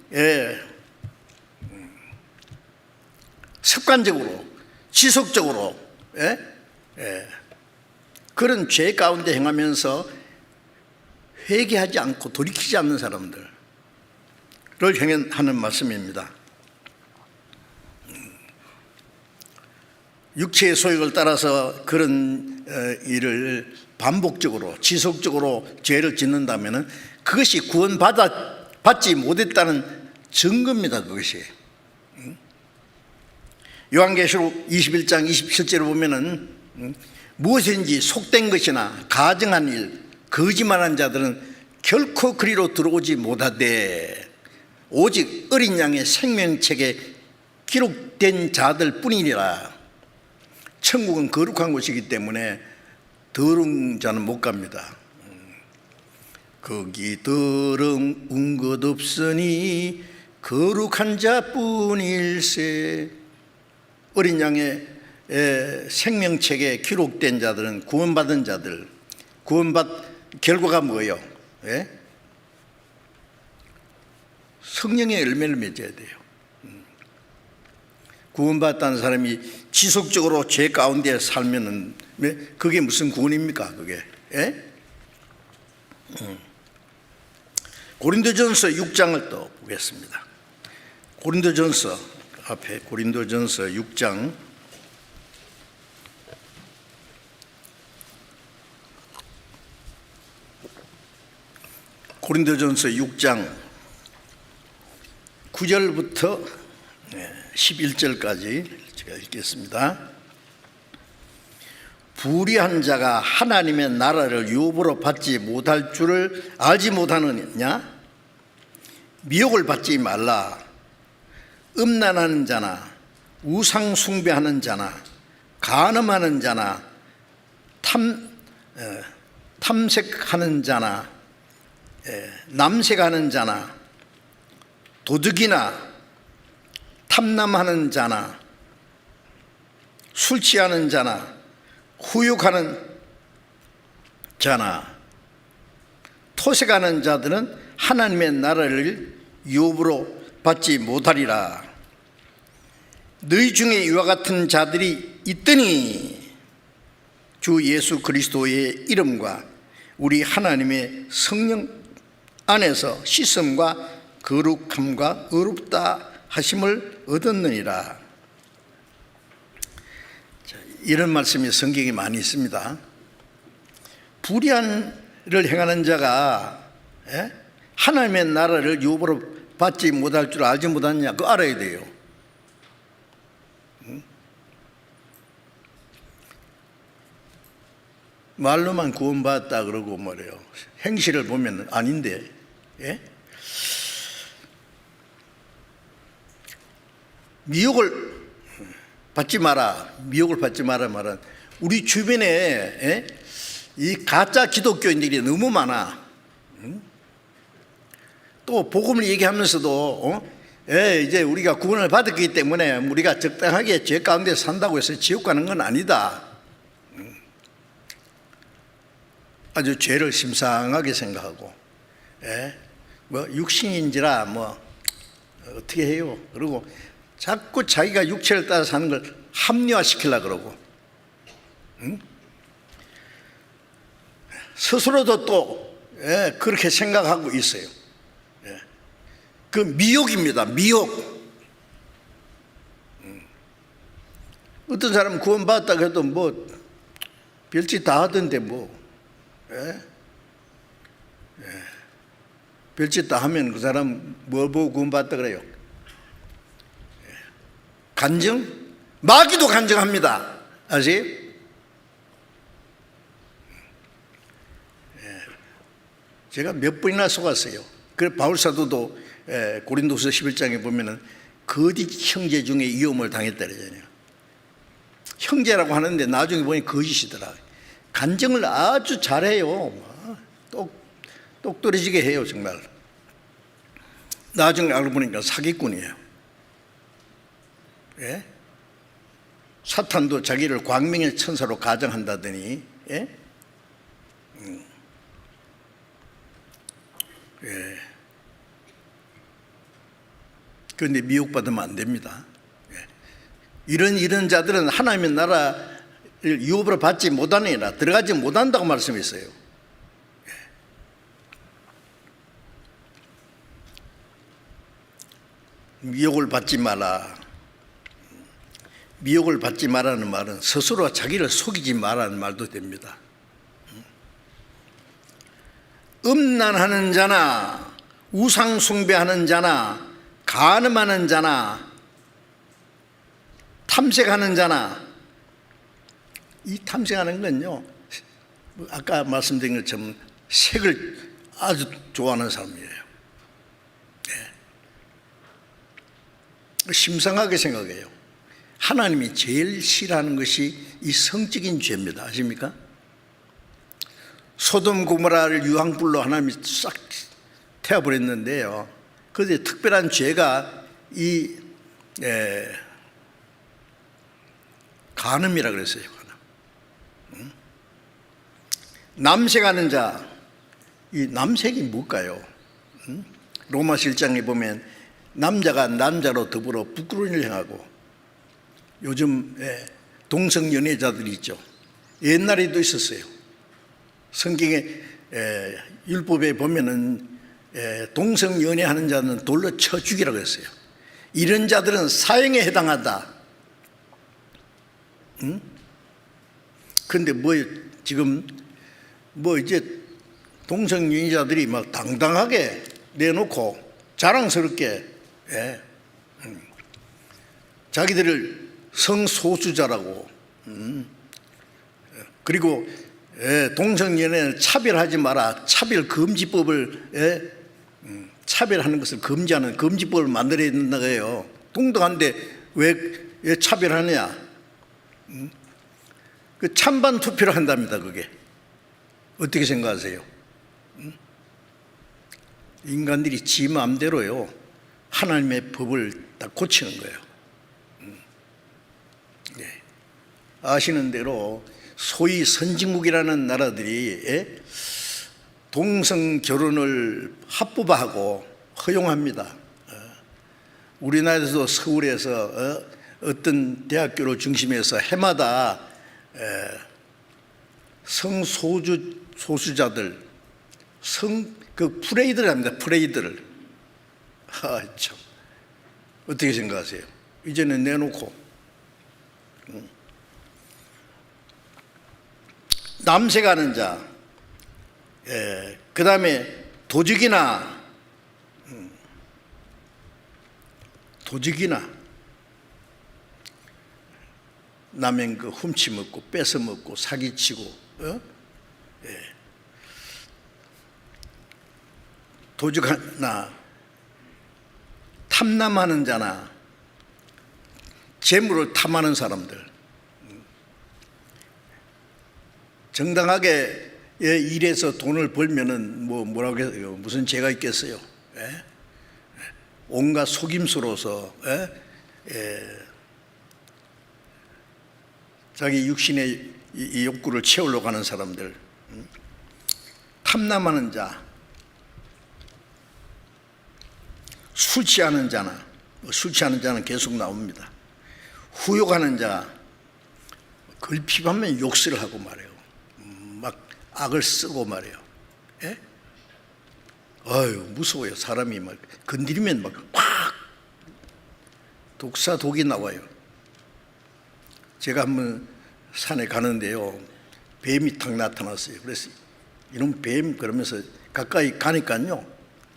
습관적으로, 지속적으로 그런 죄 가운데 행하면서 회개하지 않고 돌이키지 않는 사람들을 향하는 말씀입니다. 육체의 소욕을 따라서 그런 일을 반복적으로 지속적으로 죄를 짓는다면 그것이 구원받지 못했다는 증거입니다. 그것이. 요한계시록 21장 27절에 보면은 무엇인지 속된 것이나 가증한 일, 거짓말한 자들은 결코 그리로 들어오지 못하되 오직 어린 양의 생명책에 기록된 자들 뿐이니라. 천국은 거룩한 곳이기 때문에 더러운 자는 못 갑니다. 거기 더러운 것 없으니 거룩한 자뿐일세. 어린 양의 생명책에 기록된 자들은 구원받은 자들, 결과가 뭐예요? 성령의 열매를 맺어야 돼요. 구원받았다는 사람이 지속적으로 죄 가운데 살면은 그게 무슨 구원입니까? 그게? 고린도전서 6장을 또 보겠습니다. 고린도전서 앞에 고린도전서 6장 고린도전서 6장 9절부터 11절까지 제가 읽겠습니다. 불의한 자가 하나님의 나라를 유업으로 받지 못할 줄을 알지 못하느냐? 미혹을 받지 말라. 음란하는 자나 우상 숭배하는 자나 간음하는 자나 탐색하는 자나 남색하는 자나 도둑이나 탐남하는 자나 술 취하는 자나 후욕하는 자나 토색하는 자들은 하나님의 나라를 유업으로 받지 못하리라. 너희 중에 이와 같은 자들이 있더니 주 예수 그리스도의 이름과 우리 하나님의 성령 안에서 씻음과 거룩함과 의롭다 하심을 얻었느니라. 이런 말씀이 성경에 많이 있습니다. 불의한 일을 행하는 자가 하나님의 나라를 유업으로 받지 못할 줄 알지 못하느냐? 그거 알아야 돼요. 말로만 구원받았다 그러고 말이에요. 행실을 보면 아닌데. 미혹을 받지 마라. 미혹을 받지 마라 말은 우리 주변에 이 가짜 기독교인들이 너무 많아. 또 복음을 얘기하면서도 이제 우리가 구원을 받았기 때문에 우리가 적당하게 죄 가운데 산다고 해서 지옥 가는 건 아니다. 아주 죄를 심상하게 생각하고 뭐 육신인지라 뭐 어떻게 해요. 그리고 자꾸 자기가 육체를 따라 사는 걸 합리화시키려고 그러고 스스로도 또 그렇게 생각하고 있어요. 그 미혹입니다. 미혹. 어떤 사람은 구원받았다고 해도 뭐 별짓 다 하던데 뭐 별짓 다 하면 그 사람 뭘 보고 구원받았다 그래요? 간증? 마귀도 간증합니다. 아세요? 제가 몇 번이나 속았어요. 그래 바울 사도도 고린도서 11장에 보면은 거짓 형제 중에 위험을 당했다잖아요. 형제라고 하는데 나중에 보니 거짓이더라. 간증을 아주 잘해요. 똑 떨어지게 해요, 정말. 나중에 알고 보니까 사기꾼이에요. 예? 사탄도 자기를 광명의 천사로 가정한다더니, 예? 예. 그런데 미혹받으면 안 됩니다. 예. 이런 자들은 하나님의 나라를 유업으로 받지 못하느니라, 들어가지 못한다고 말씀했어요. 예. 미혹을 받지 마라. 미혹을 받지 마라는 말은 스스로 자기를 속이지 마라는 말도 됩니다. 음란하는 자나 우상 숭배하는 자나 간음하는 자나 탐색하는 자나, 이 탐색하는 건요, 아까 말씀드린 것처럼 색을 아주 좋아하는 사람이에요. 네. 심상하게 생각해요. 하나님이 제일 싫어하는 것이 이 성적인 죄입니다. 아십니까? 소돔 고모라를 유황불로 하나님이 싹 태워버렸는데요, 그런데 특별한 죄가 이 간음이라 그랬어요. 간음. 남색하는 자, 이 남색이 뭘까요? 로마서 1장에 보면 남자가 남자로 더불어 부끄러운 일 행하고, 요즘 동성연애자들이 있죠. 옛날에도 있었어요. 성경에 율법에 보면은 동성연애하는 자는 돌로 쳐 죽이라고 했어요. 이런 자들은 사형에 해당한다. 그런데 지금 이제 동성연애자들이 막 당당하게 내놓고 자랑스럽게 자기들을 성소수자라고, 그리고 동성연애는 차별하지 마라, 차별금지법을 차별하는 것을 금지하는 금지법을 만들어야 된다고 해요. 동등한데 왜 차별하느냐? 그 찬반 투표를 한답니다. 그게 어떻게 생각하세요? 인간들이 지 마음대로요, 하나님의 법을 다 고치는 거예요. 네. 아시는 대로 소위 선진국이라는 나라들이 동성 결혼을 합법화하고 허용합니다. 우리나라에서도 서울에서 어떤 대학교를 중심해서 해마다 성소수자들 그 프레이드를 합니다. 프레이드를. 참, 어떻게 생각하세요? 이제는 내놓고. 남색하는 자, 그 다음에 도적이나 남의 그 훔치먹고 뺏어먹고 사기치고, 도적하나 탐남하는 자나 재물을 탐하는 사람들, 정당하게 일해서 돈을 벌면은 뭐라고 해요? 무슨 죄가 있겠어요? 온갖 속임수로서 자기 육신의 이 욕구를 채우려고 하는 사람들, 탐남하는 자, 술 취하는 자나, 술 취하는 자는 계속 나옵니다. 후욕하는 자, 걸핍하면 욕설을 하고 말해요. 막 악을 쓰고 말해요. 아유, 무서워요. 사람이 막 건드리면 막 팍 독사 독이 나와요. 제가 한번 산에 가는데요, 뱀이 탁 나타났어요. 그래서 이런 뱀 그러면서 가까이 가니까요,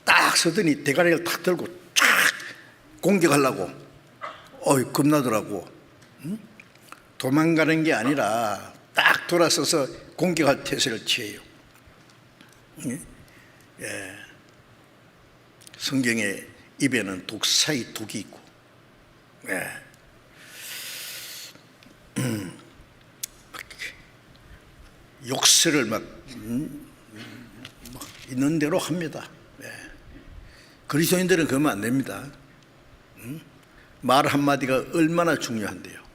딱 서더니 대가리를 탁 들고 쫙 공격하려고. 겁나더라고. 도망가는 게 아니라 딱 돌아서서 공격할 태세를 취해요. 성경에 입에는 독사의 독이 있고 욕설을 막 있는 대로 합니다. 그리스도인들은 그러면 안 됩니다. 말 한마디가 얼마나 중요한데요.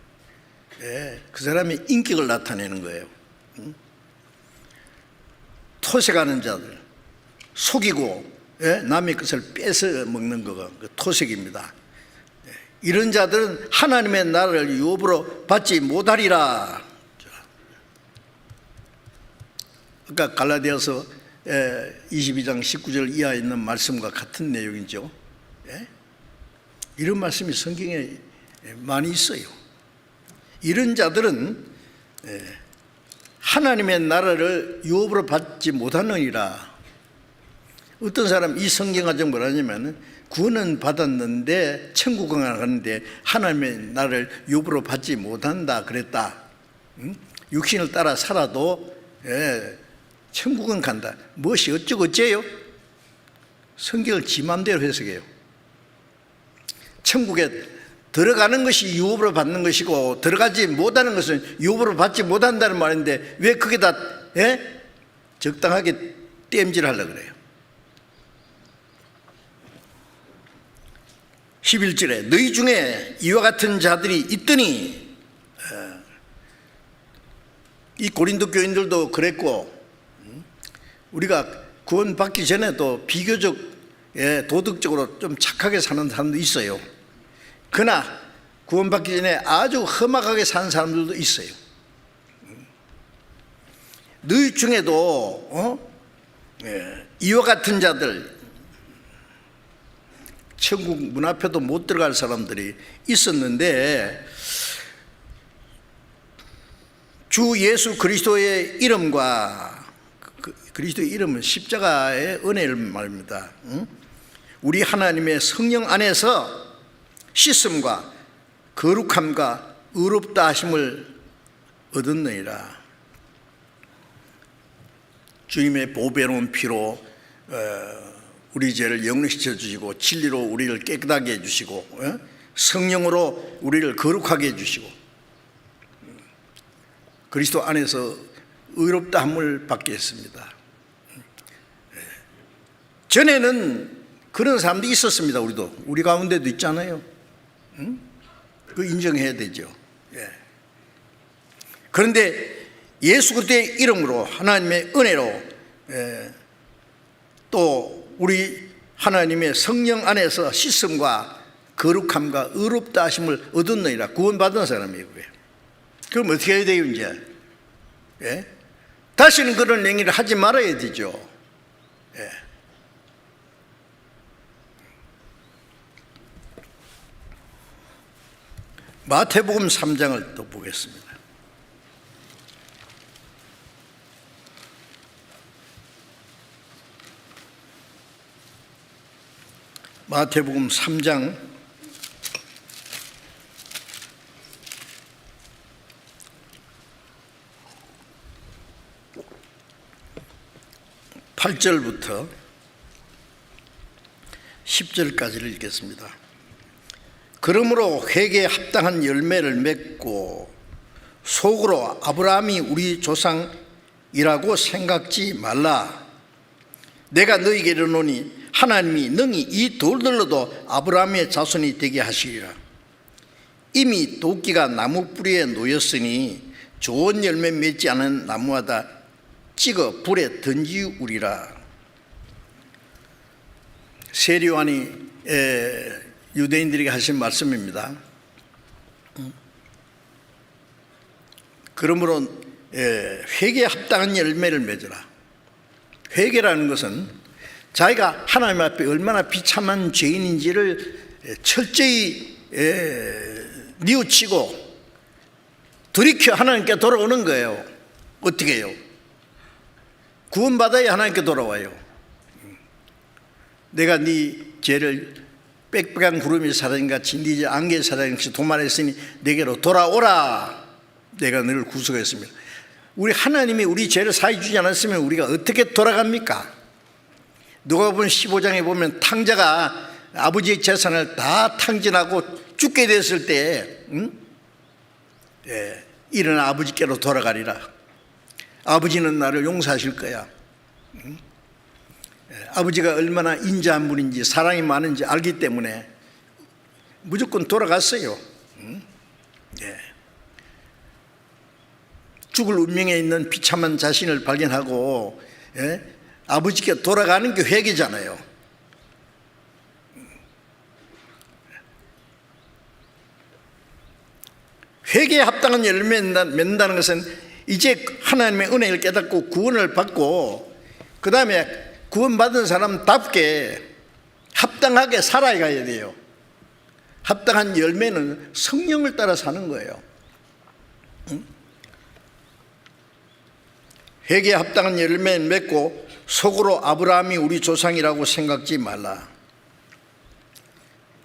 그 사람의 인격을 나타내는 거예요. 토색하는 자들, 속이고 남의 것을 뺏어 먹는 거가 토색입니다. 이런 자들은 하나님의 나라를 유업으로 받지 못하리라. 아까 갈라디아서 22장 19절 이하에 있는 말씀과 같은 내용이죠. 이런 말씀이 성경에 많이 있어요. 이런 자들은 하나님의 나라를 유업으로 받지 못하느니라. 어떤 사람 이 성경 가정 뭐라냐면 구원은 받았는데 천국은 가는데 하나님의 나라를 유업으로 받지 못한다 그랬다. 육신을 따라 살아도 천국은 간다. 무엇이 어쩌고 어째요? 성경을 지 맘대로 해석해요. 천국에 들어가는 것이 유업으로 받는 것이고 들어가지 못하는 것은 유업으로 받지 못한다는 말인데 왜 그게 다 적당하게 땜질하려고 그래요. 11절에 너희 중에 이와 같은 자들이 있더니, 이 고린도 교인들도 그랬고 우리가 구원받기 전에도 비교적 도덕적으로 좀 착하게 사는 사람도 있어요. 그러나 구원받기 전에 아주 험악하게 사는 사람들도 있어요. 너희 중에도 이와 같은 자들, 천국 문 앞에도 못 들어갈 사람들이 있었는데 주 예수 그리스도의 이름과 그리스도의 이름은 십자가의 은혜를 말합니다. 우리 하나님의 성령 안에서 씻음과 거룩함과 의롭다 하심을 얻었느니라. 주님의 보배로운 피로 우리 죄를 영원시켜 주시고 진리로 우리를 깨끗하게 해주시고 성령으로 우리를 거룩하게 해주시고 그리스도 안에서 의롭다 함을 받게 했습니다. 전에는 그런 사람도 있었습니다. 우리 가운데도 있잖아요. 그 인정해야 되죠. 그런데 예수 그리스도의 이름으로 하나님의 은혜로 또 우리 하나님의 성령 안에서 씻음과 거룩함과 의롭다 하심을 얻었느니라. 구원받은 사람이에요. 그럼 어떻게 해야 돼요 이제? 다시는 그런 행위를 하지 말아야 되죠. 마태복음 3장을 또 보겠습니다. 마태복음 3장 8절부터 10절까지를 읽겠습니다. 그러므로 회개에 합당한 열매를 맺고 속으로 아브라함이 우리 조상이라고 생각지 말라. 내가 너희에게 이르노니 하나님이 능히 이 돌들로도 아브라함의 자손이 되게 하시리라. 이미 도끼가 나무 뿌리에 놓였으니 좋은 열매 맺지 않은 나무마다 찍어 불에 던지우리라. 세례요한이 유대인들에게 하신 말씀입니다. 그러므로 회개에 합당한 열매를 맺으라. 회개라는 것은 자기가 하나님 앞에 얼마나 비참한 죄인인지를 철저히 뉘우치고 돌이켜 하나님께 돌아오는 거예요. 어떻게 해요? 구원받아야 하나님께 돌아와요. 내가 네 죄를 빽빽한 구름이 사라진같이 네 안개의 사라진같이 도말했으니 내게로 돌아오라. 내가 너를 구속했습니다. 우리 하나님이 우리 죄를 사해 주지 않았으면 우리가 어떻게 돌아갑니까? 누가복음 15장에 보면 탕자가 아버지의 재산을 다 탕진하고 죽게 됐을 때 일어나 아버지께로 돌아가리라. 아버지는 나를 용서하실 거야. 아버지가 얼마나 인자한 분인지 사랑이 많은지 알기 때문에 무조건 돌아갔어요. 죽을 운명에 있는 비참한 자신을 발견하고 아버지께 돌아가는 게 회개잖아요. 회개에 합당한 열매를 맺는다는 것은 이제 하나님의 은혜를 깨닫고 구원을 받고 그 다음에 구원받은 사람답게 합당하게 살아가야 돼요. 합당한 열매는 성령을 따라 사는 거예요. 회개에 합당한 열매를 맺고 속으로 아브라함이 우리 조상이라고 생각지 말라.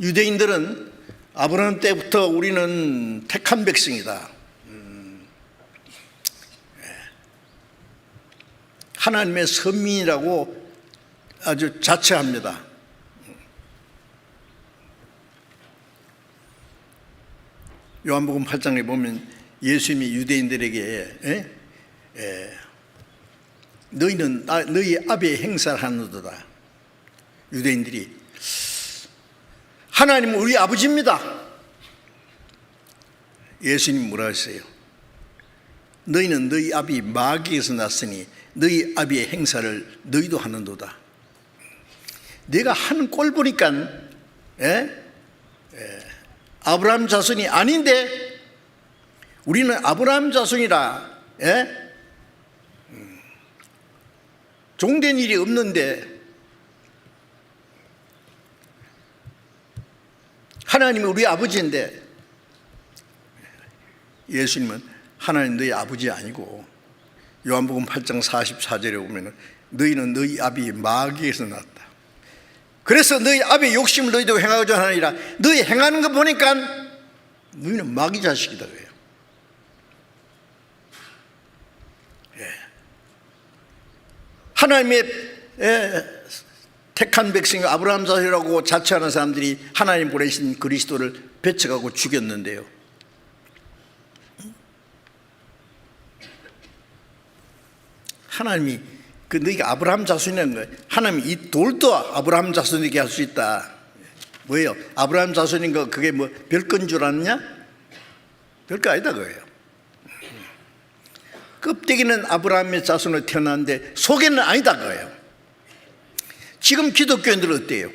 유대인들은 아브라함 때부터 우리는 택한 백성이다. 하나님의 선민이라고 아주 자처합니다. 요한복음 8장에 보면 예수님이 유대인들에게 너희는 너희 아비의 행사를 하는도다. 유대인들이 하나님은 우리 아버지입니다. 예수님 뭐라 했어요? 너희는 너희 아비 마귀에서 났으니 너희 아비의 행사를 너희도 하는도다. 내가 하는 꼴 보니까 아브라함 자손이 아닌데 우리는 아브라함 자손이라 종된 일이 없는데 하나님이 우리 아버지인데 예수님은 하나님 너희 아버지 아니고 요한복음 8장 44절에 보면 너희는 너희 아비 마귀에서 났다. 그래서 너희 아비의 욕심을 너희도 행하고자 하느니라. 너희 행하는 거 보니까 너희는 마귀 자식이다 그래요. 하나님의 택한 백성 아브라함 자손이라고 자처하는 사람들이 하나님 보내신 그리스도를 배척하고 죽였는데요. 하나님이 너희가 아브라함 자손이라는 거예요. 하나님이 이 돌도 아브라함 자손에게 할 수 있다. 뭐예요? 아브라함 자손인 거 그게 뭐 별건 줄 아느냐? 별거 아니다 그거예요. 껍데기는 아브라함의 자손으로 태어났는데 속에는 아니다 그거예요. 지금 기독교인들은 어때요?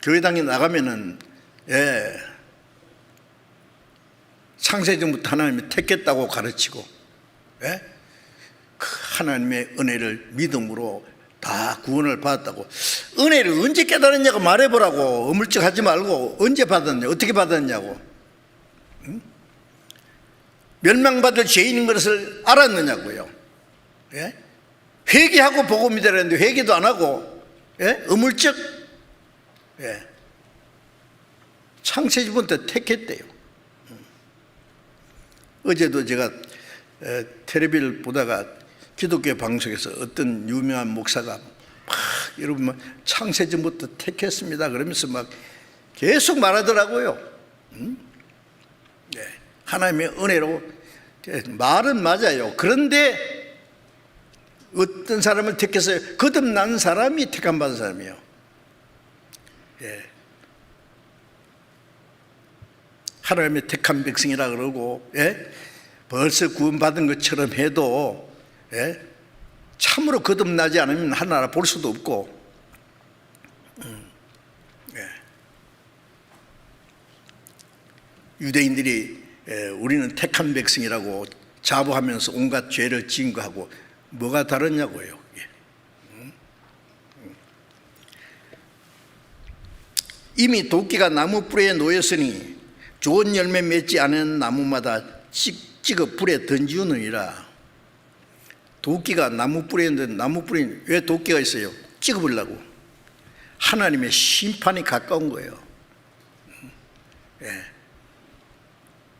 교회당에 나가면은 창세전부터 하나님이 택했다고 가르치고 그 하나님의 은혜를 믿음으로 다 구원을 받았다고. 은혜를 언제 깨달았냐고 말해보라고. 어물쩍하지 말고 언제 받았냐, 어떻게 받았냐고. 멸망받을 죄인인 것을 알았느냐고요. 회개하고 복음이 되라는데 회개도 안 하고 어물쩍 창세전부터 택했대요. 어제도 제가 텔레비를 보다가 기독교 방송에서 어떤 유명한 목사가 막 여러분 창세전부터 택했습니다 그러면서 막 계속 말하더라고요. 하나님의 은혜로 말은 맞아요. 그런데 어떤 사람을 택했어요? 거듭난 사람이 택함 받은 사람이에요. 하나님의 택한 백성이라 그러고 벌써 구원받은 것처럼 해도 참으로 거듭나지 않으면 하나라 볼 수도 없고 유대인들이 우리는 택한 백성이라고 자부하면서 온갖 죄를 지은 거하고 뭐가 다르냐고요. 이미 도끼가 나무 뿌리에 놓였으니 좋은 열매 맺지 않은 나무마다 찍어 불에 던지우느니라. 도끼가 나무 뿌리에 있는데 나무 뿌리에 왜 도끼가 있어요? 찍어보려고. 하나님의 심판이 가까운 거예요.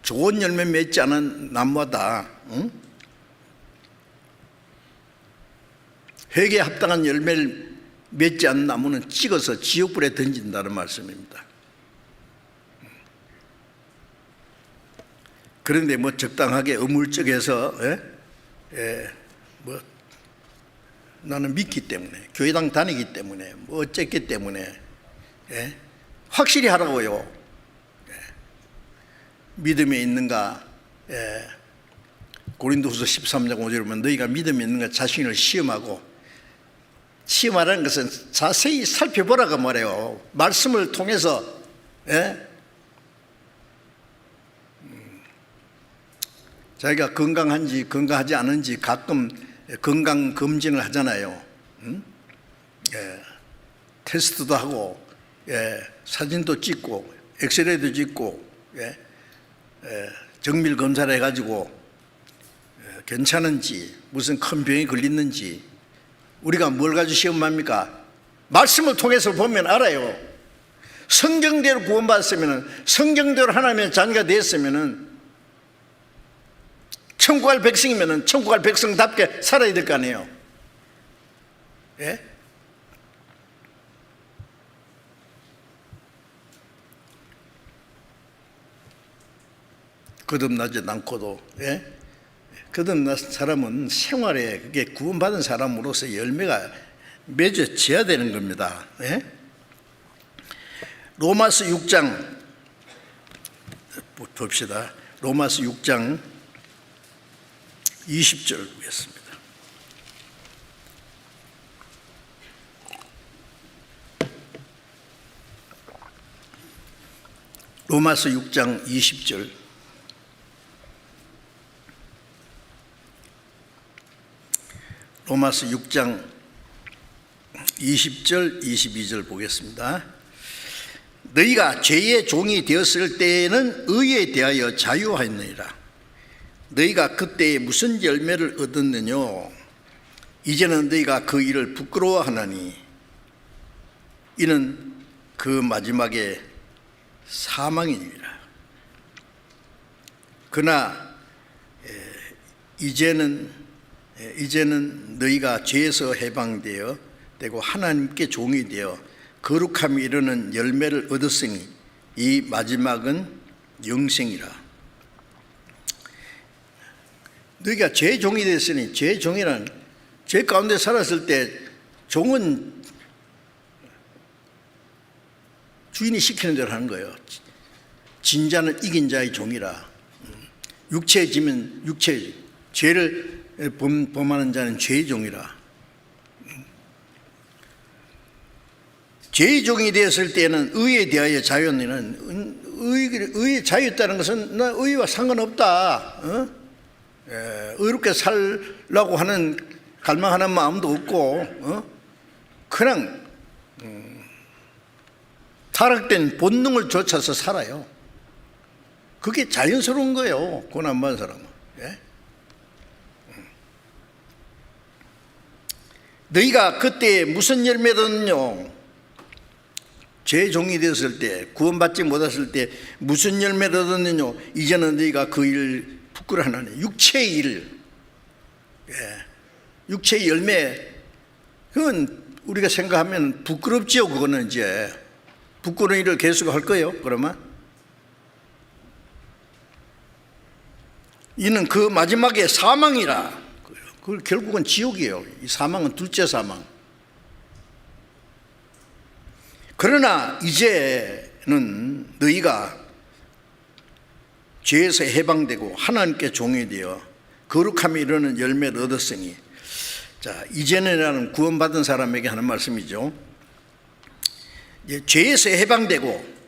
좋은 열매 맺지 않은 나무마다 회개에 합당한 열매를 맺지 않는 나무는 찍어서 지옥불에 던진다는 말씀입니다. 그런데 뭐 적당하게 어물쩍해서 뭐 나는 믿기 때문에, 교회당 다니기 때문에, 뭐 어쨌기 때문에 확실히 하라고요. 믿음에 있는가? 고린도후서 13장 5절에 보면 너희가 믿음에 있는가 자신을 시험하고, 시험하라는 것은 자세히 살펴보라고 말해요. 말씀을 통해서 자기가 건강한지 건강하지 않은지 가끔 건강 검진을 하잖아요. 테스트도 하고 사진도 찍고 엑스레이도 찍고 정밀 검사를 해가지고 괜찮은지 무슨 큰 병이 걸렸는지 우리가 뭘 가지고 시험합니까? 말씀을 통해서 보면 알아요. 성경대로 구원받았으면, 성경대로 하나님의 자녀가 됐으면, 천국 갈 백성이면 천국 갈 백성답게 살아야 될 거 아니에요. 거듭나지 않고도 거듭난 사람은 생활에 그게 구원받은 사람으로서 열매가 맺어져야 되는 겁니다. 로마서 6장 봅시다. 로마서 6장 20절 보겠습니다. 로마서 6장 20절. 로마서 6장 20절 22절 보겠습니다. 너희가 죄의 종이 되었을 때에는 의에 대하여 자유하였느니라. 너희가 그때에 무슨 열매를 얻었느냐? 이제는 너희가 그 일을 부끄러워하나니 이는 그 마지막에 사망이니라. 그러나 이제는 너희가 죄에서 해방되어 되고 하나님께 종이 되어 거룩함이 이르는 열매를 얻었으니 이 마지막은 영생이라. 너희가 죄 종이 됐으니, 죄 종이란 죄 가운데 살았을 때 종은 주인이 시키는 대로 하는 거예요. 진자는 이긴 자의 종이라. 육체에 지면 육체, 죄를 범하는 자는 죄의 종이라. 죄의 종이 되었을 때는 의에 대하여 자유는 의에 자유했다는 것은 나 의와 상관없다. 의롭게 살라고 하는 갈망하는 마음도 없고 그냥 타락된 본능을 쫓아서 살아요. 그게 자연스러운 거예요. 고난 받은 사람은. 너희가 그때 무슨 열매를 얻느냐? 죄의 종이 되었을 때, 구원받지 못했을 때 무슨 열매를 얻느냐? 이제는 너희가 그 일을 부끄러워하나니. 육체의 일, 육체의 열매, 그건 우리가 생각하면 부끄럽지요. 그거는 이제 부끄러운 일을 계속 할 거예요. 그러면 이는 그 마지막에 사망이라. 그 결국은 지옥이에요. 이 사망은 둘째 사망. 그러나 이제는 너희가 죄에서 해방되고 하나님께 종이 되어 거룩함이 이르는 열매를 얻었으니, 자, 이제는이라는 구원받은 사람에게 하는 말씀이죠. 이제 죄에서 해방되고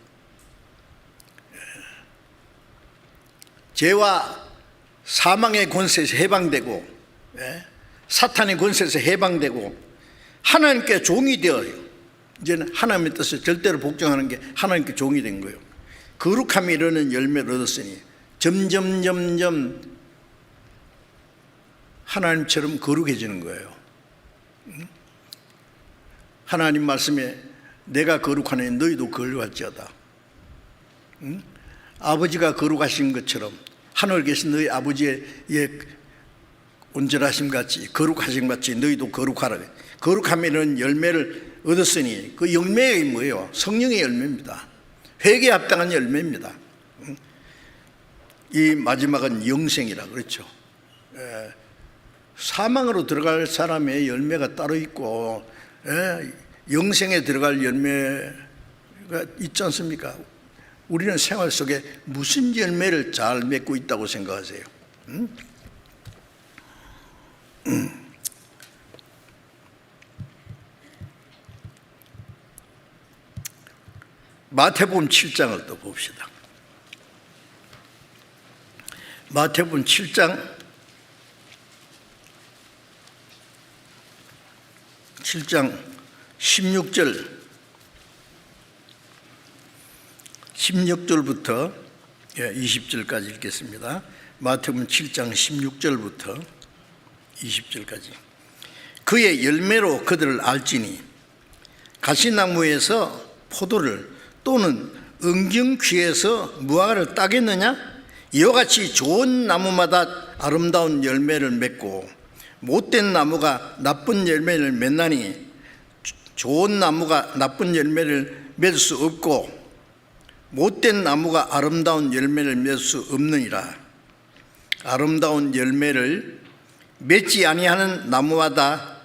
죄와 사망의 권세에서 해방되고 사탄의 권세에서 해방되고 하나님께 종이 되어요. 이제는 하나님의 뜻을 절대로 복종하는 게 하나님께 종이 된 거예요. 거룩함이 이르는 열매를 얻었으니 점점 하나님처럼 거룩해지는 거예요. 하나님 말씀에 내가 거룩하니 너희도 거룩할지어다. 아버지가 거룩하신 것처럼 하늘에 계신 너희 아버지의 온전하심 같이 거룩하심 같이 너희도 거룩하라. 거룩함이 이르는 열매를 얻었으니 그 열매가 뭐예요? 성령의 열매입니다. 회개에 합당한 열매입니다. 이 마지막은 영생이라 그렇죠. 사망으로 들어갈 사람의 열매가 따로 있고 영생에 들어갈 열매가 있지 않습니까? 우리는 생활 속에 무슨 열매를 잘 맺고 있다고 생각하세요? 마태복음 7장을 또 봅시다. 마태복음 7장 16절부터 20절까지 읽겠습니다. 마태복음 7장 16절부터 20절까지. 그의 열매로 그들을 알지니 가시나무에서 포도를 또는 은경귀에서 무화과를 따겠느냐? 이와 같이 좋은 나무마다 아름다운 열매를 맺고 못된 나무가 나쁜 열매를 맺나니 좋은 나무가 나쁜 열매를 맺을 수 없고 못된 나무가 아름다운 열매를 맺을 수 없느니라. 아름다운 열매를 맺지 아니하는 나무마다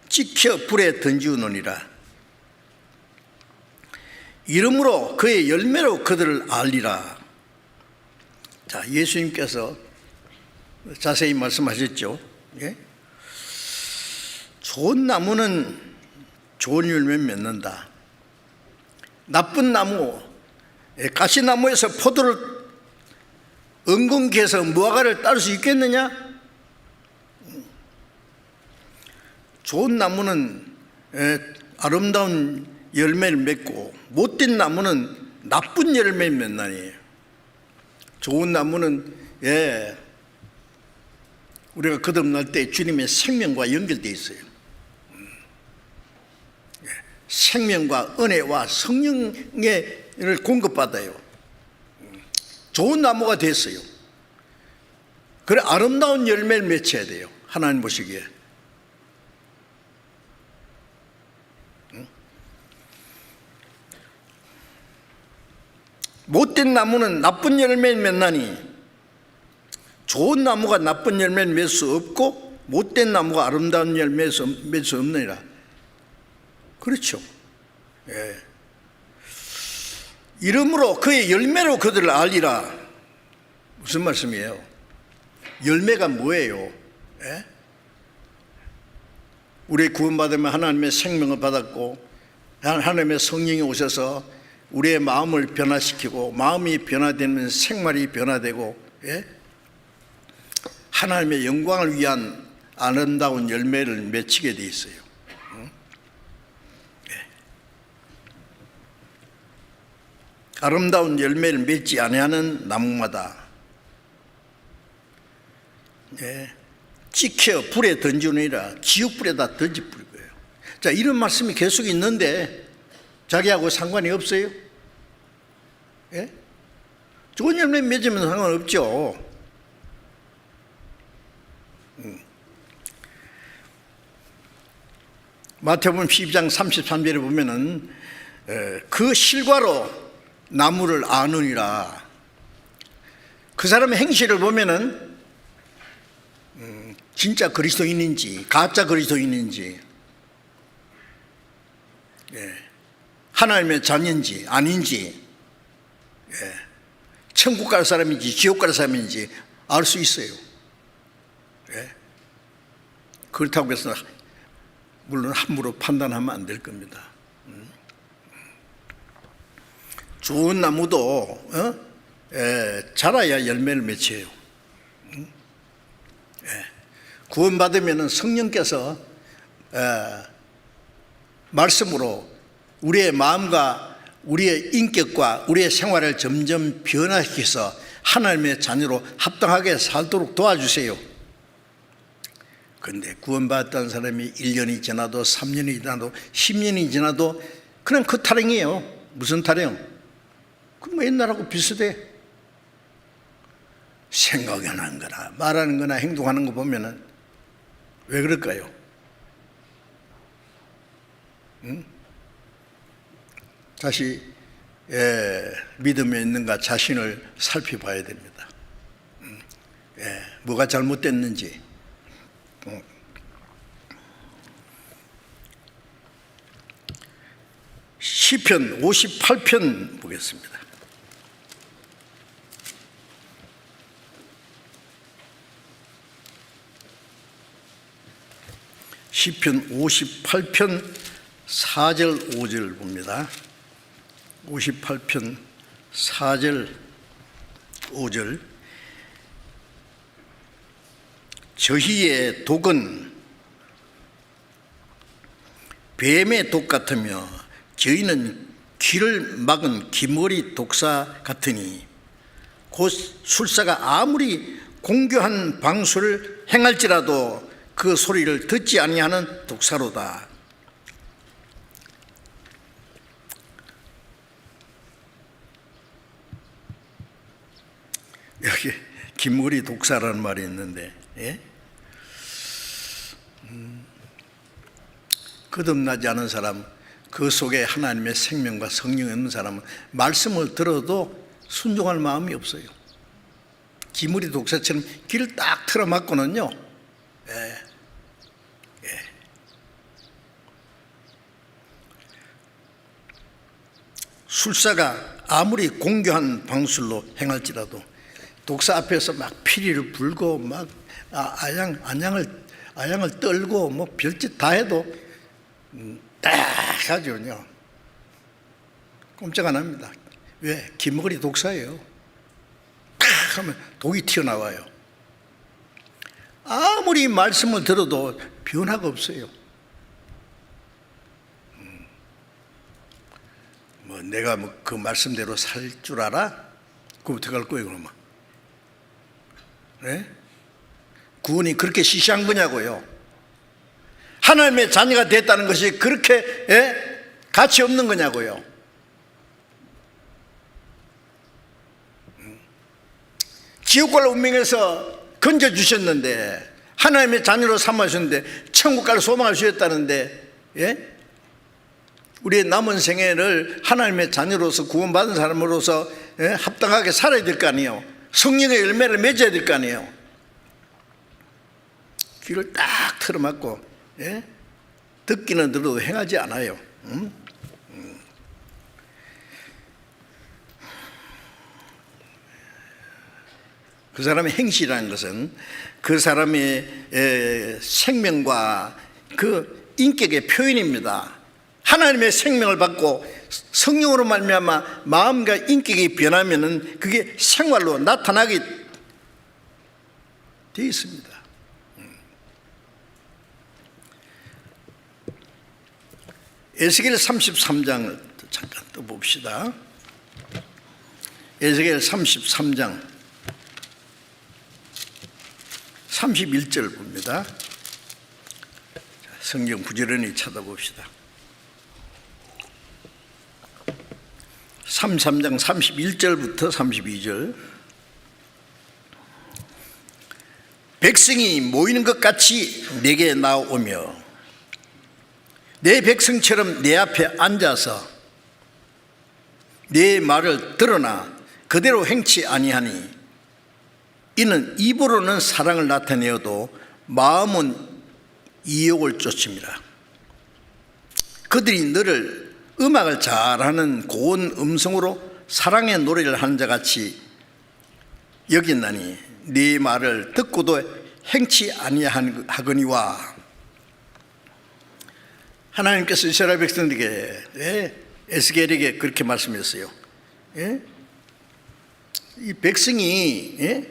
찍혀 불에 던지우느니라. 이러므로 그의 열매로 그들을 알리라. 자, 예수님께서 자세히 말씀하셨죠. 예? 좋은 나무는 좋은 열매 맺는다. 나쁜 나무, 가시나무에서 포도를 은근기에서 무화과를 따를 수 있겠느냐? 좋은 나무는 아름다운 열매를 맺고 못된 나무는 나쁜 열매를 맺나니. 좋은 나무는 우리가 거듭날 때 주님의 생명과 연결되어 있어요. 생명과 은혜와 성령을 공급받아요. 좋은 나무가 됐어요. 그래 아름다운 열매를 맺혀야 돼요. 하나님 보시기에. 못된 나무는 나쁜 열매를 맺나니 좋은 나무가 나쁜 열매를 맺을 수 없고 못된 나무가 아름다운 열매를 맺을 수 없느니라. 그렇죠. 예. 이러므로 그의 열매로 그들을 알리라. 무슨 말씀이에요? 열매가 뭐예요? 예? 우리 구원받으면 하나님의 생명을 받았고 하나님의 성령이 오셔서 우리의 마음을 변화시키고 마음이 변화되면 생활이 변화되고 하나님의 영광을 위한 아름다운 열매를 맺히게 돼 있어요. 아름다운 열매를 맺지 아니하는 나무마다 찍혀 불에 던지느니라. 지옥불에다 던져버릴 거예요. 자, 이런 말씀이 계속 있는데 자기하고 상관이 없어요? 예? 좋은 열매 맺으면 상관없죠. 마태복음 12장 33절에 보면은 그 실과로 나무를 아느니라. 그 사람의 행실을 보면은 진짜 그리스도인인지 가짜 그리스도인인지 하나님의 자녀인지 아닌지 천국 갈 사람인지 지옥 갈 사람인지 알 수 있어요. 그렇다고 해서 물론 함부로 판단하면 안 될 겁니다. 좋은 나무도 자라야 열매를 맺혀요. 구원받으면 성령께서 말씀으로 우리의 마음과 우리의 인격과 우리의 생활을 점점 변화시켜서 하나님의 자녀로 합당하게 살도록 도와주세요. 그런데 구원받았다는 사람이 1년이 지나도 3년이 지나도 10년이 지나도 그냥 그 타령이에요. 무슨 타령? 그럼 옛날하고 비슷해. 생각하는 거나 말하는 거나 행동하는 거 보면은 왜 그럴까요? 응? 다시 믿음에 있는가 자신을 살펴봐야 됩니다. 뭐가 잘못됐는지. 시편 58편 보겠습니다. 시편 58편 4절 5절 봅니다. 58편 4절 5절. 저희의 독은 뱀의 독 같으며 저희는 귀를 막은 기머리 독사 같으니 곧 술사가 아무리 공교한 방수를 행할지라도 그 소리를 듣지 아니하는 독사로다. 여기 기머리 독사라는 말이 있는데, 거듭나지 않은 사람, 그 속에 하나님의 생명과 성령이 있는 사람은 말씀을 들어도 순종할 마음이 없어요. 기머리 독사처럼 귀를 딱 틀어막고는요, 술사가 아무리 공교한 방술로 행할지라도 독사 앞에서 막 피리를 불고 막 아양을 떨고 뭐 별짓 다 해도 딱 하죠요. 꼼짝 안 합니다. 왜? 기머리 독사예요. 딱 하면 독이 튀어나와요. 아무리 말씀을 들어도 변화가 없어요. 뭐 내가 뭐 그 말씀대로 살 줄 알아? 그럼 어떻게 할 거예요, 그러면? 네? 구원이 그렇게 시시한 거냐고요. 하나님의 자녀가 됐다는 것이 그렇게 가치 없는 거냐고요. 지옥 갈 운명에서 건져주셨는데, 하나님의 자녀로 삼으셨는데, 천국 갈 소망을 주셨다는데, 우리의 남은 생애를 하나님의 자녀로서 구원받은 사람으로서 합당하게 살아야 될 거 아니에요. 성령의 열매를 맺어야 될 거 아니에요. 귀를 딱 틀어막고 듣기는 들어도 행하지 않아요. 그 사람의 행실이라는 것은 그 사람의 생명과 그 인격의 표현입니다. 하나님의 생명을 받고 성령으로 말미암아 마음과 인격이 변하면은 그게 생활로 나타나게 되어 있습니다. 에스겔 33장을 잠깐 또 봅시다. 에스겔 33장 31절 봅니다. 성경 부지런히 찾아봅시다. 33장 31절부터 32절. 백성이 모이는 것 같이 내게 나오며 내 백성처럼 내 앞에 앉아서 내 말을 들으나 그대로 행치 아니하니 이는 입으로는 사랑을 나타내어도 마음은 이욕을 쫓습니다. 그들이 너를 음악을 잘하는 고운 음성으로 사랑의 노래를 하는 자 같이 여겼나니 네 말을 듣고도 행치 아니하거니와. 하나님께서 이스라엘 백성들에게 에스겔에게 그렇게 말씀했어요. 이 백성이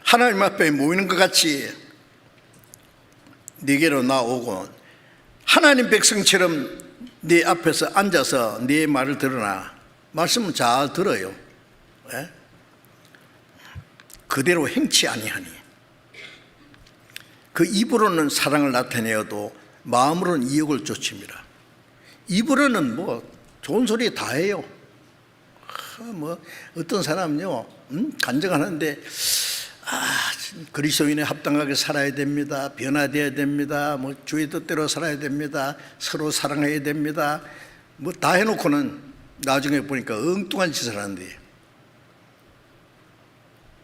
하나님 앞에 모이는 것 같이 네게로 나오고 하나님 백성처럼 네 앞에서 앉아서 네 말을 들으나 말씀은 잘 들어요. 그대로 행치 아니하니 그 입으로는 사랑을 나타내어도 마음으로는 이욕을 쫓습니다. 입으로는 뭐 좋은 소리 다 해요. 뭐 어떤 사람은요 간증하는데 그리스도인에 합당하게 살아야 됩니다. 변화되어야 됩니다. 뭐 주의 뜻대로 살아야 됩니다. 서로 사랑해야 됩니다. 뭐 다 해놓고는 나중에 보니까 엉뚱한 짓을 하는데,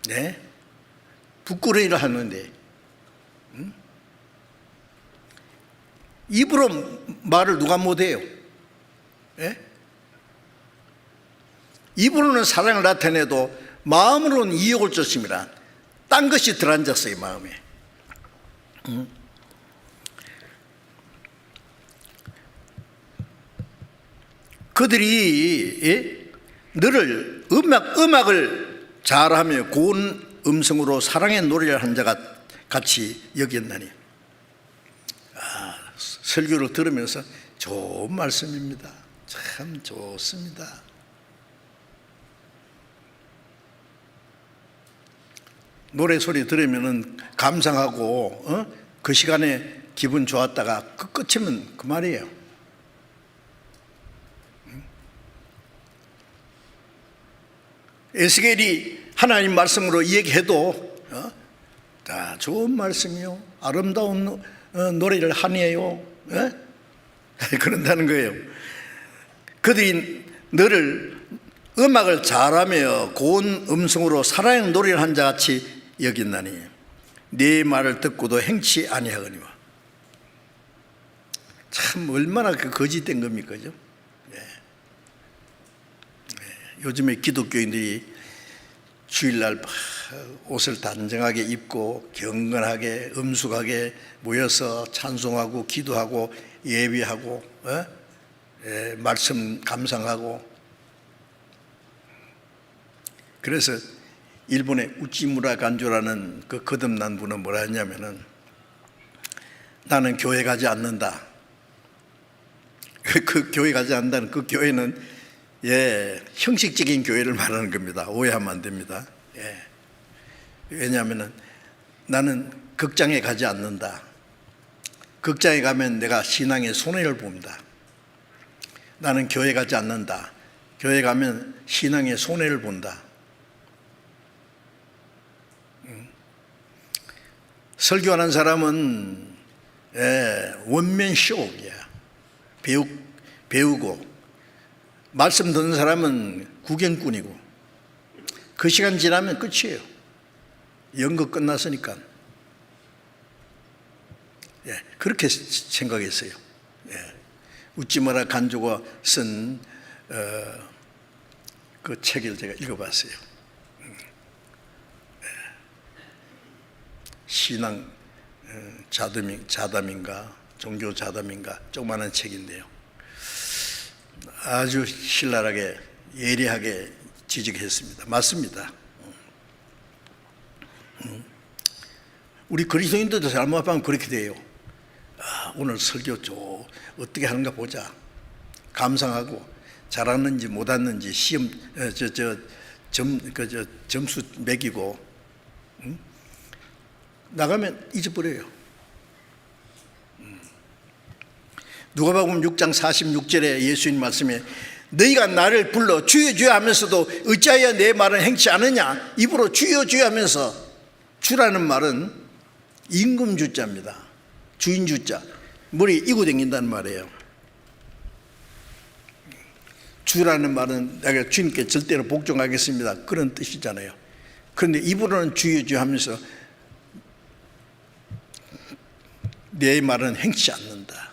네? 부끄러이를 하는데, 입으로 말을 누가 못해요? 네? 입으로는 사랑을 나타내도 마음으로는 이욕을 쫓습니다. 딴 것이 들어앉았어요, 마음에. 그들이 너를 음악을 잘하며 고운 음성으로 사랑의 노래를 한 자가 같이 여겼나니. 설교를 들으면서 좋은 말씀입니다. 참 좋습니다. 노래 소리 들으면은 감상하고 그 시간에 기분 좋았다가 그 끝이면 그 말이에요. 에스겔이 하나님 말씀으로 얘기해도 다 좋은 말씀이요, 아름다운 노래를 하네요, 그런다는 거예요. 그들이 너를 음악을 잘하며 고운 음성으로 사랑의 노래를 한 자같이 여긴나니 네 말을 듣고도 행치 아니하거니와. 참 얼마나 그 거짓된 겁니까, 그죠? 요즘에 기독교인들이 주일날 옷을 단정하게 입고 경건하게 엄숙하게 모여서 찬송하고 기도하고 예배하고 말씀 감상하고. 그래서 일본의 우찌무라 간조라는 그 거듭난 분은 뭐라 했냐면은, 나는 교회 가지 않는다. 그 교회 가지 않는다는 그 교회는 형식적인 교회를 말하는 겁니다. 오해하면 안 됩니다. 왜냐하면 나는 극장에 가지 않는다. 극장에 가면 내가 신앙의 손해를 봅니다. 나는 교회 가지 않는다. 교회 가면 신앙의 손해를 본다. 설교하는 사람은 원맨쇼야. 배우고, 말씀 듣는 사람은 구경꾼이고, 그 시간 지나면 끝이에요. 연극 끝났으니까. 그렇게 생각했어요. 우찌무라 간조가 쓴 그 책을 제가 읽어봤어요. 신앙 자담인가 종교 자담인가 조그마한 책인데요, 아주 신랄하게 예리하게 지적했습니다. 맞습니다. 우리 그리스도인들도 잘못하면 그렇게 돼요. 오늘 설교 어떻게 하는가 보자. 감상하고 잘하는지 못하는지 시험 점수 매기고 나가면 잊어버려요. 누가복음 6장 46절에 예수님 말씀에 너희가 나를 불러 주여 주여 하면서도 어찌하여 내 말을 행치 않느냐. 입으로 주여 주여 하면서, 주라는 말은 임금주자입니다. 주인주자, 머리에 이고 다닌다는 말이에요. 주라는 말은 내가 주님께 절대로 복종하겠습니다, 그런 뜻이잖아요. 그런데 입으로는 주여 주여 하면서 내 말은 행치 않는다.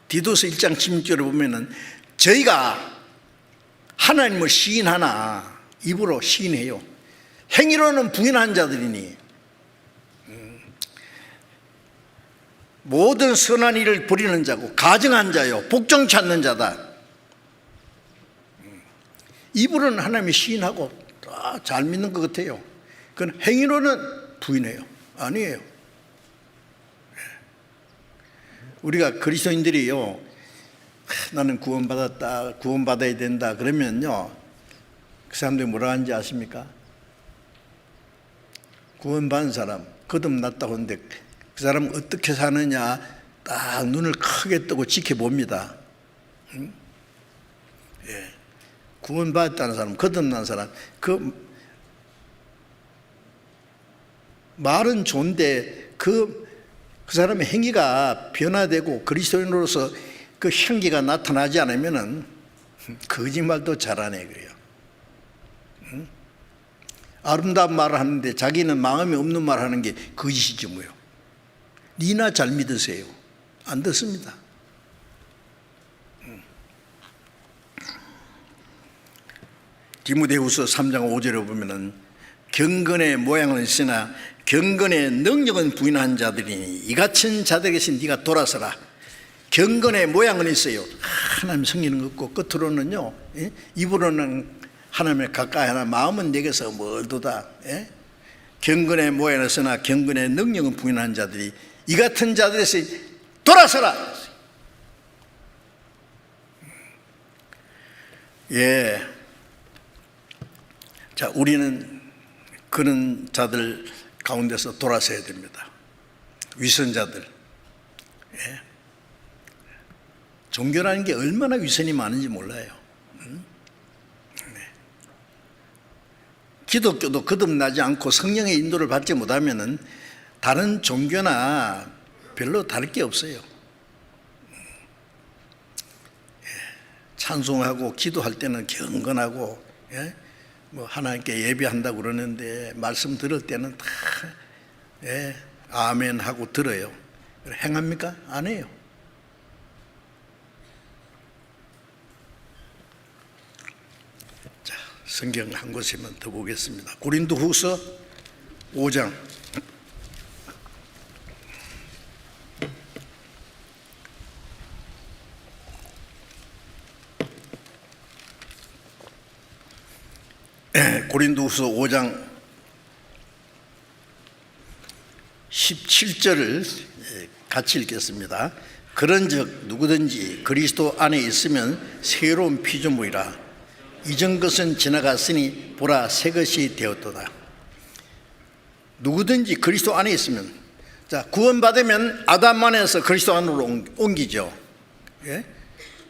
디도서 1장 16절을 보면은 저희가 하나님을 시인하나 입으로 시인해요. 행위로는 부인한 자들이니 모든 선한 일을 부리는 자고 가증한 자요 복종치 않는 자다. 입으로는 하나님을 시인하고 잘 믿는 것 같아요. 그건 행위로는 부인해요. 아니에요. 우리가 그리스도인들이요, 나는 구원받았다, 구원받아야 된다 그러면요, 그 사람들이 뭐라 하는지 아십니까? 구원받은 사람, 거듭났다고 하는데 그 사람은 어떻게 사느냐 딱 눈을 크게 뜨고 지켜봅니다. 구원받았다는 사람, 거듭난 사람, 그 말은 좋은데 그 사람의 행위가 변화되고 그리스도인으로서 그 향기가 나타나지 않으면은 거짓말도 잘하네 그래요. 아름다운 말을 하는데 자기는 마음이 없는 말 하는 게 거짓이지 뭐요. 니나 잘 믿으세요. 안 듣습니다. 디모데후서 3장 5절에 보면은 경건의 모양은 있으나 경건의 능력은 부인한 자들이니 이 같은 자들에게서 네가 돌아서라. 경건의 모양은 있어요. 하나님 성기는 없고 끝으로는요, 입으로는 하나님에 가까이 하나 마음은 내게서 멀도다. 경건의 모양은 있으나 경건의 능력은 부인한 자들이 이 같은 자들에서 돌아서라. 자, 우리는 그런 자들 가운데서 돌아서야 됩니다. 위선자들. 종교라는 게 얼마나 위선이 많은지 몰라요. 기독교도 거듭나지 않고 성령의 인도를 받지 못하면은 다른 종교나 별로 다를 게 없어요. 찬송하고 기도할 때는 경건하고, 뭐 하나님께 예배한다고 그러는데 말씀 들을 때는 다 아멘 하고 들어요. 행합니까? 안 해요. 자, 성경 한 곳에만 더 보겠습니다. 고린도후서 5장 17절을 같이 읽겠습니다. 그런즉 누구든지 그리스도 안에 있으면 새로운 피조물이라 이전 것은 지나갔으니 보라 새 것이 되었도다. 누구든지 그리스도 안에 있으면, 자, 구원받으면 아담 안에서 그리스도 안으로 옮기죠.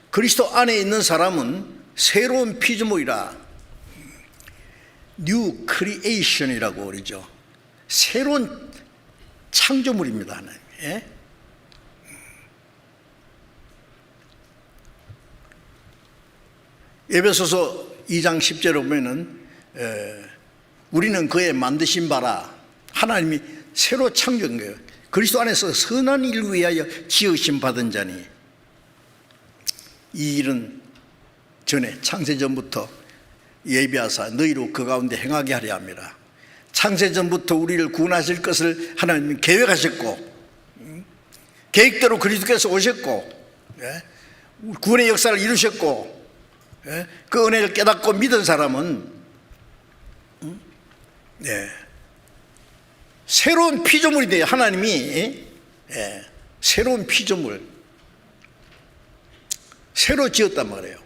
그리스도 안에 있는 사람은 새로운 피조물이라, 뉴 크리에이션이라고 그러죠. 새로운 창조물입니다. 에베소서 2장 10절에 보면은 우리는 그의 만드신 바라, 하나님이 새로 창조한 거예요. 그리스도 안에서 선한 일을 위하여 지으심 받은 자니 이 일은 전에 창세전부터 예비하사 너희로 그 가운데 행하게 하려 함이라. 창세전부터 우리를 구원하실 것을 하나님이 계획하셨고 계획대로 그리스도께서 오셨고 구원의 역사를 이루셨고 그 은혜를 깨닫고 믿은 사람은 새로운 피조물이 돼요. 하나님이 새로운 피조물 새로 지었단 말이에요.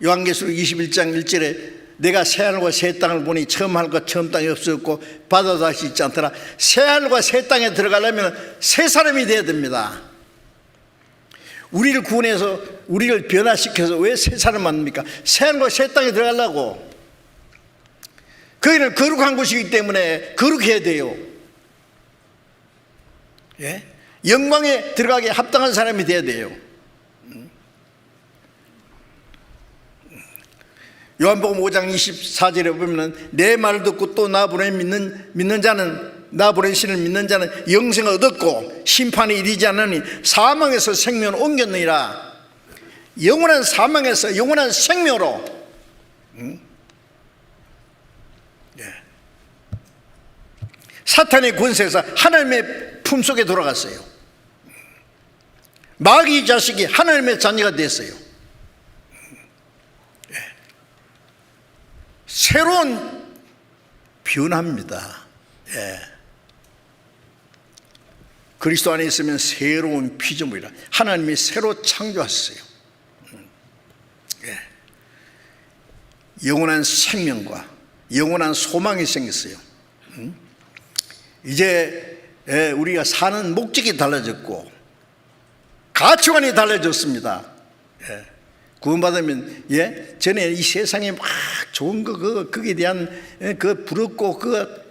요한계시록 21장 1절에 내가 새하늘과 새 땅을 보니 처음 하늘과 처음 땅이 없었고 바다도 다시 있지 않더라. 새하늘과 새 땅에 들어가려면 새 사람이 돼야 됩니다. 우리를 구원해서 우리를 변화시켜서 왜 새 사람 만듭니까? 새하늘과 새 땅에 들어가려고. 거기는 거룩한 곳이기 때문에 거룩해야 돼요. 영광에 들어가게 합당한 사람이 돼야 돼요. 요한복음 5장 24절에 보면 내 말을 듣고 또 나 보내 믿는 자는, 나 보내시는 믿는 자는 영생을 얻었고 심판이 이르지 않으니 사망에서 생명을 옮겼느니라. 영원한 사망에서 영원한 생명으로 사탄의 권세에서 하나님의 품속에 돌아갔어요. 마귀 자식이 하나님의 자녀가 됐어요. 새로운 변화입니다. 그리스도 안에 있으면 새로운 피조물이라. 하나님이 새로 창조하셨어요. 영원한 생명과 영원한 소망이 생겼어요. 이제 우리가 사는 목적이 달라졌고 가치관이 달라졌습니다. 구원받으면, 예? 전에 이 세상에 막 좋은 거기에 대한 그 부럽고 그걸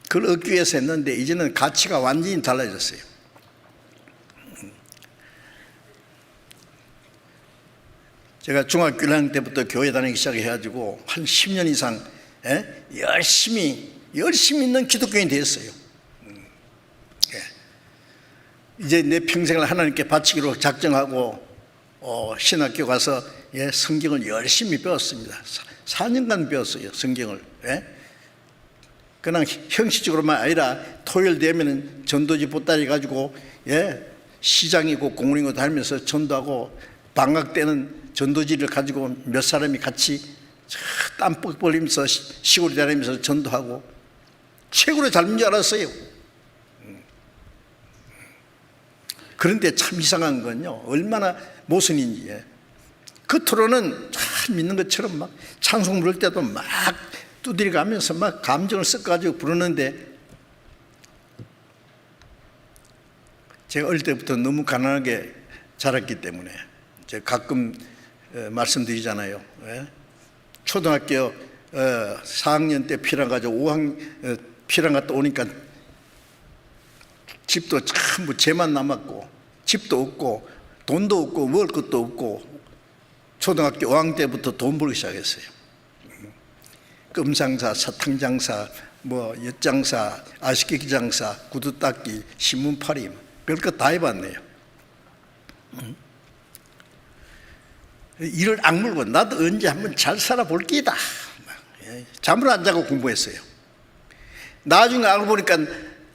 얻기 위해서 했는데 이제는 가치가 완전히 달라졌어요. 제가 중학교 1학년 때부터 교회 다니기 시작해가지고 한 10년 이상 열심히 있는 기독교인이 됐어요. 이제 내 평생을 하나님께 바치기로 작정하고 신학교 가서 성경을 열심히 배웠습니다. 4년간 배웠어요, 성경을. 그냥 형식적으로만 아니라 토요일 되면은 전도지 보따리 가지고 시장이고 공원이고 다니면서 전도하고, 방학 때는 전도지를 가지고 몇 사람이 같이 땀 뻑 벌리면서 시골에 다니면서 전도하고 최고로 닮은 줄 알았어요. 그런데 참 이상한 건요, 얼마나 모순인지. 겉으로는 참 믿는 것처럼 막 찬송 부를 때도 막 두드려 가면서 막 감정을 섞어가지고 부르는데, 제가 어릴 때부터 너무 가난하게 자랐기 때문에 제가 가끔 말씀드리잖아요. 초등학교 4학년 때 피랑 가지고 5학년 피랑 갔다 오니까 집도 전부 죄만 남았고, 집도 없고 돈도 없고 먹을 것도 없고, 초등학교 5학년 때부터 돈 벌기 시작했어요. 껌장사, 사탕장사, 엿장사, 아시개기 장사, 구두 닦기, 신문팔이, 별것 다 해봤네요. 이를 악물고 나도 언제 한번 잘 살아볼 끼다. 잠을 안 자고 공부했어요. 나중에 알고 보니까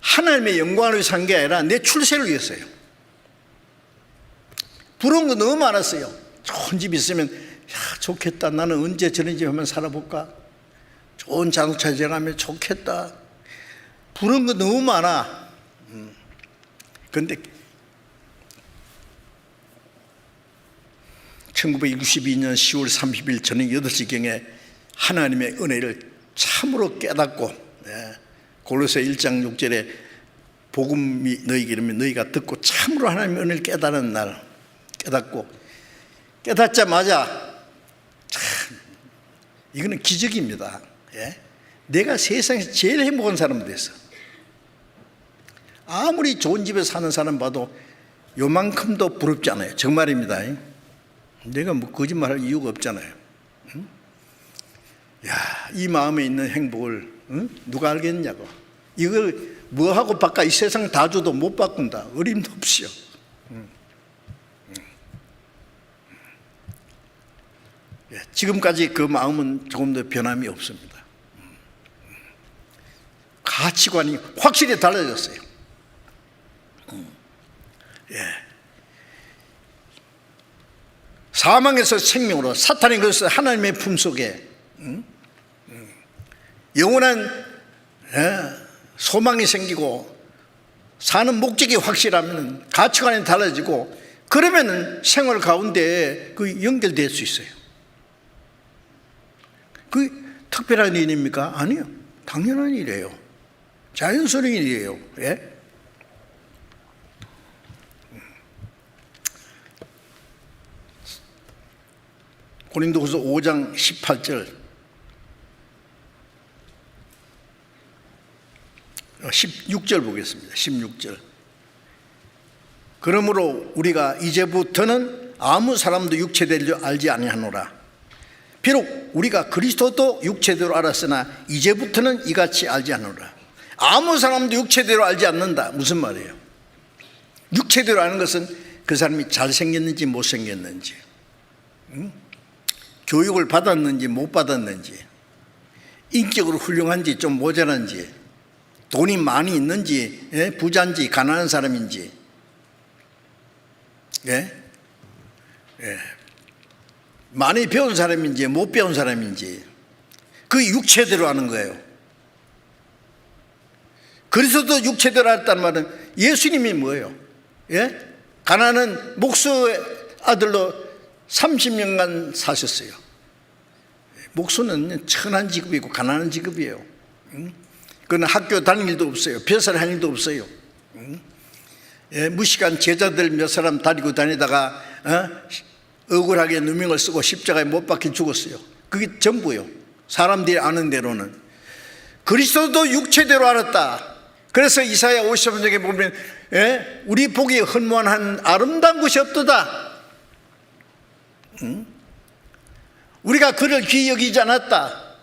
하나님의 영광을 위해서 산 게 아니라 내 출세를 위해서요. 부러운 거 너무 많았어요. 좋은 집 있으면 좋겠다, 나는 언제 저런 집 한번 살아볼까, 좋은 자동차 지나면 좋겠다. 부러운 거 너무 많아. 그런데 1962년 10월 30일 저녁 8시경에 하나님의 은혜를 참으로 깨닫고, 골로새 1장 6절에 복음이 너희에게 이르면 너희가 듣고 참으로 하나님의 은혜를 깨닫는 날, 깨닫자마자 참 이거는 기적입니다. 내가 세상에서 제일 행복한 사람 됐어. 아무리 좋은 집에 사는 사람 봐도 요만큼도 부럽지 않아요. 정말입니다. 내가 거짓말할 이유가 없잖아요. 이 마음에 있는 행복을 누가 알겠냐고. 이걸 뭐하고 바꿔 이 세상 다 줘도 못 바꾼다. 어림도 없이요. 지금까지 그 마음은 조금 더 변함이 없습니다. 가치관이 확실히 달라졌어요. 사망에서 생명으로, 사탄의 것을 하나님의 품속에 영원한 소망이 생기고 사는 목적이 확실하면 가치관이 달라지고, 그러면 생활 가운데 그 연결될 수 있어요. 그 특별한 일입니까? 아니요, 당연한 일이에요. 자연스러운 일이에요. 고린도후서 5장 18절 16절 보겠습니다. 16절. 그러므로 우리가 이제부터는 아무 사람도 육체대로 알지 아니하노라. 비록 우리가 그리스도도 육체대로 알았으나 이제부터는 이같이 알지 않노라. 아무 사람도 육체대로 알지 않는다. 무슨 말이에요? 육체대로 아는 것은 그 사람이 잘생겼는지 못생겼는지, 교육을 받았는지 못 받았는지, 인격으로 훌륭한지 좀 모자란지, 돈이 많이 있는지 부자인지 가난한 사람인지, 많이 배운 사람인지 못 배운 사람인지, 그 육체대로 하는 거예요. 그리스도도 육체대로 했다는 말은 예수님이 뭐예요? 가난한 목수의 아들로 30년간 사셨어요. 목수는 천한 직업이고 가난한 직업이에요. 그는 학교 다닐 일도 없어요. 벼슬 할 일도 없어요. 무식한 제자들 몇 사람 다니고 다니다가 억울하게 누명을 쓰고 십자가에 못 박혀 죽었어요. 그게 전부요. 사람들이 아는 대로는. 그리스도도 육체대로 알았다. 그래서 이사야 53장에 보면 우리 보기에 헌무한 아름다운 것이 없도다. 우리가 그를 귀히 여기지 않았다.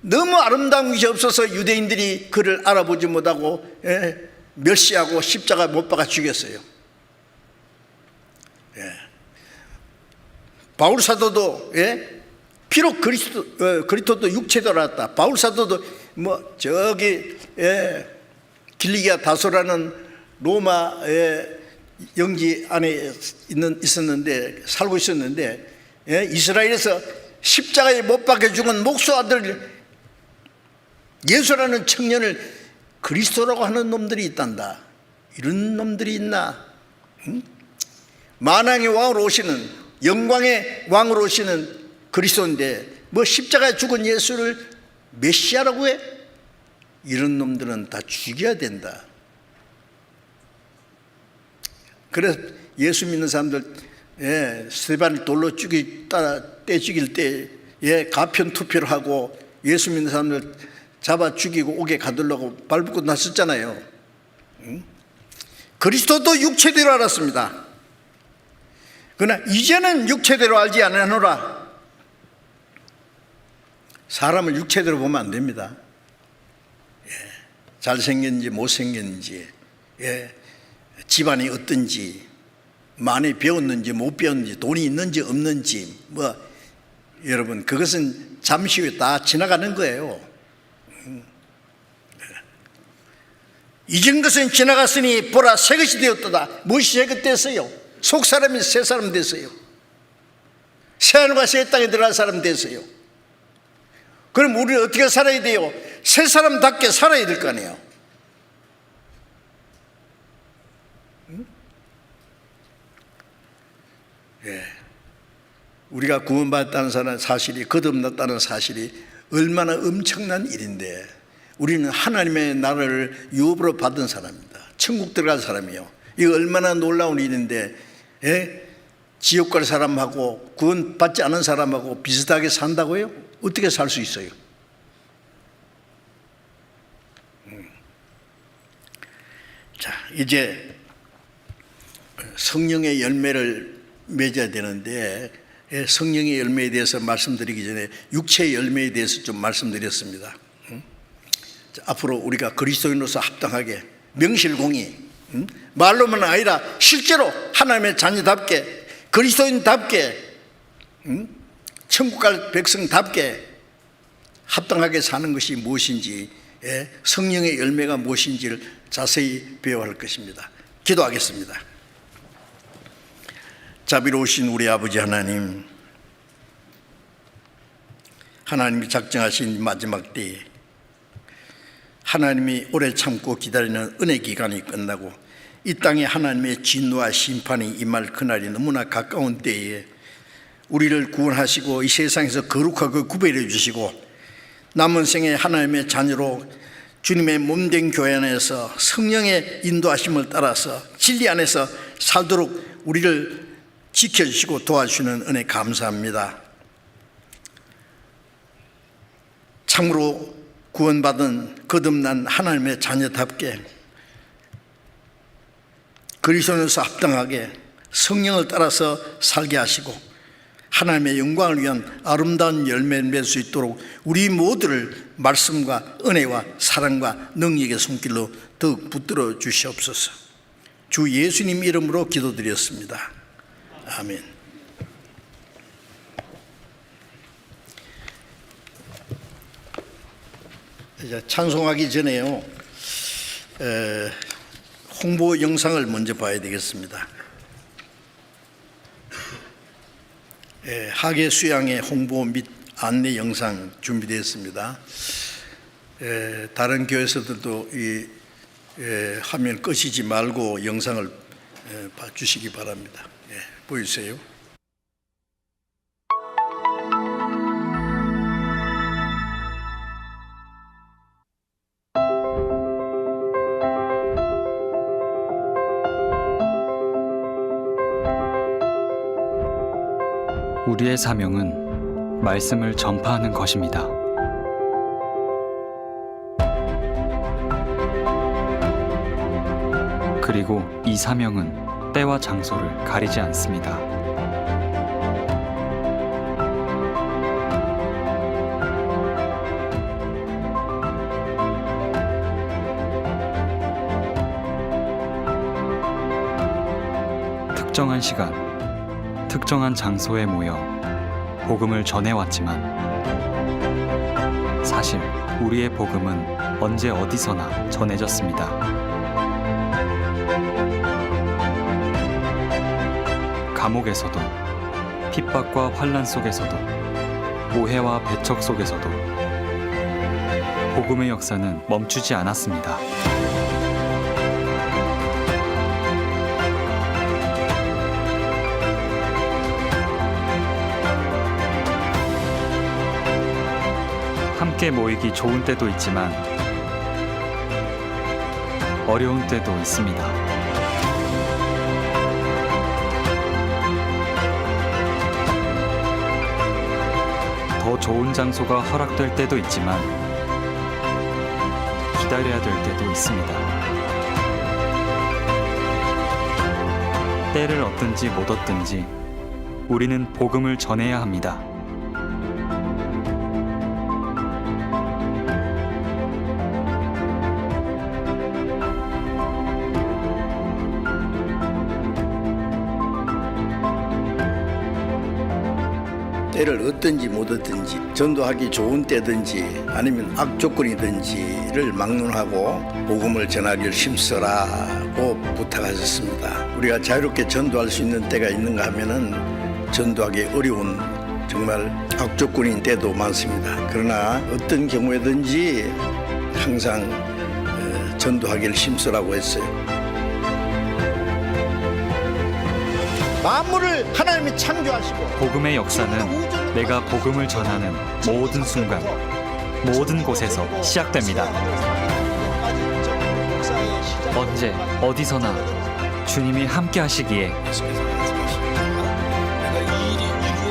너무 아름다운 것이 없어서 유대인들이 그를 알아보지 못하고 멸시하고 십자가 못 박아 죽였어요. 바울 사도도 비록 그리스도도 육체대로 알았다. 바울 사도도 저기 길리기아 다소라는 로마의 영지 안에 있었는데 살고 있었는데 이스라엘에서 십자가에 못 박혀 죽은 목수 아들 예수라는 청년을 그리스도라고 하는 놈들이 있단다. 이런 놈들이 있나? 만왕의 왕으로 오시는, 영광의 왕으로 오시는 그리스도인데 십자가에 죽은 예수를 메시아라고 해? 이런 놈들은 다 죽여야 된다. 그래서 예수 믿는 사람들 스데반을 돌로 떼 죽일 때 가편 투표를 하고 예수 믿는 사람들 잡아 죽이고 옥에 가두려고 발붙고 났었잖아요. 그리스도도 육체대로 알았습니다. 그러나 이제는 육체대로 알지 않으노라. 사람을 육체대로 보면 안 됩니다. 잘생겼는지 못생겼는지, 집안이 어떤지, 많이 배웠는지 못 배웠는지, 돈이 있는지 없는지, 여러분 그것은 잠시 후에 다 지나가는 거예요. 잊은 것은 지나갔으니 보라 새 것이 되었도다. 무엇이 새 것 됐어요? 속 사람이 새 사람 됐어요. 새 하늘과 새 땅에 들어갈 사람 됐어요. 그럼 우리는 어떻게 살아야 돼요? 새 사람답게 살아야 될 거 아니에요. 우리가 구원받았다는 사실이, 거듭났다는 사실이 얼마나 엄청난 일인데, 우리는 하나님의 나라를 유업으로 받은 사람입니다. 천국 들어간 사람이요. 이거 얼마나 놀라운 일인데, 지옥 갈 사람하고 구원받지 않은 사람하고 비슷하게 산다고요? 어떻게 살 수 있어요? 자, 이제 성령의 열매를 맺어야 되는데, 성령의 열매에 대해서 말씀드리기 전에 육체의 열매에 대해서 좀 말씀드렸습니다. 자, 앞으로 우리가 그리스도인으로서 합당하게 명실공히, 말로만 아니라 실제로 하나님의 자녀답게, 그리스도인답게, 천국 갈 백성답게 합당하게 사는 것이 무엇인지, 성령의 열매가 무엇인지를 자세히 배워야 할 것입니다. 기도하겠습니다. 자비로우신 우리 아버지 하나님, 하나님이 작정하신 마지막 때에 하나님이 오래 참고 기다리는 은혜 기간이 끝나고 이 땅에 하나님의 진노와 심판이 임할 그날이 너무나 가까운 때에 우리를 구원하시고 이 세상에서 거룩하게 구별해 주시고 남은 생에 하나님의 자녀로 주님의 몸된 교회 안에서 성령의 인도하심을 따라서 진리 안에서 살도록 우리를 지켜주시고 도와주시는 은혜 감사합니다. 참으로 구원받은 거듭난 하나님의 자녀답게 그리스도인으로서 합당하게 성령을 따라서 살게 하시고 하나님의 영광을 위한 아름다운 열매를 맺을 수 있도록 우리 모두를 말씀과 은혜와 사랑과 능력의 손길로 더욱 붙들어 주시옵소서. 주 예수님 이름으로 기도드렸습니다. 아멘. 이제 찬송하기 전에요, 홍보 영상을 먼저 봐야 되겠습니다. 학예 수양의 홍보 및 안내 영상 준비되었습니다. 다른 교회에서도 이 화면 끄시지 말고 영상을 봐주시기 바랍니다. 보여주세요. 우리의 사명은 말씀을 전파하는 것입니다. 그리고 이 사명은 때와 장소를 가리지 않습니다. 특정한 시간, 특정한 장소에 모여 복음을 전해왔지만 사실 우리의 복음은 언제 어디서나 전해졌습니다. 감옥에서도, 핍박과 환난 속에서도, 오해와 배척 속에서도 복음의 역사는 멈추지 않았습니다. 함께 모이기 좋은 때도 있지만 어려운 때도 있습니다. 더 좋은 장소가 허락될 때도 있지만 기다려야 될 때도 있습니다. 때를 얻든지 못 얻든지 우리는 복음을 전해야 합니다. 때를 얻든지 못 얻든지, 전도하기 좋은 때든지 아니면 악조건이든지를 막론하고 복음을 전하기를 힘써라고 부탁하셨습니다. 우리가 자유롭게 전도할 수 있는 때가 있는가 하면은 전도하기 어려운 정말 악조건인 때도 많습니다. 그러나 어떤 경우에든지 항상 전도하기를 힘써라고 했어요. 만물을 하나님이 창조하시고 복음의 역사는 내가 복음을 전하는 모든 순간, 모든 곳에서 시작됩니다. 언제, 어디서나 주님이 함께 하시기에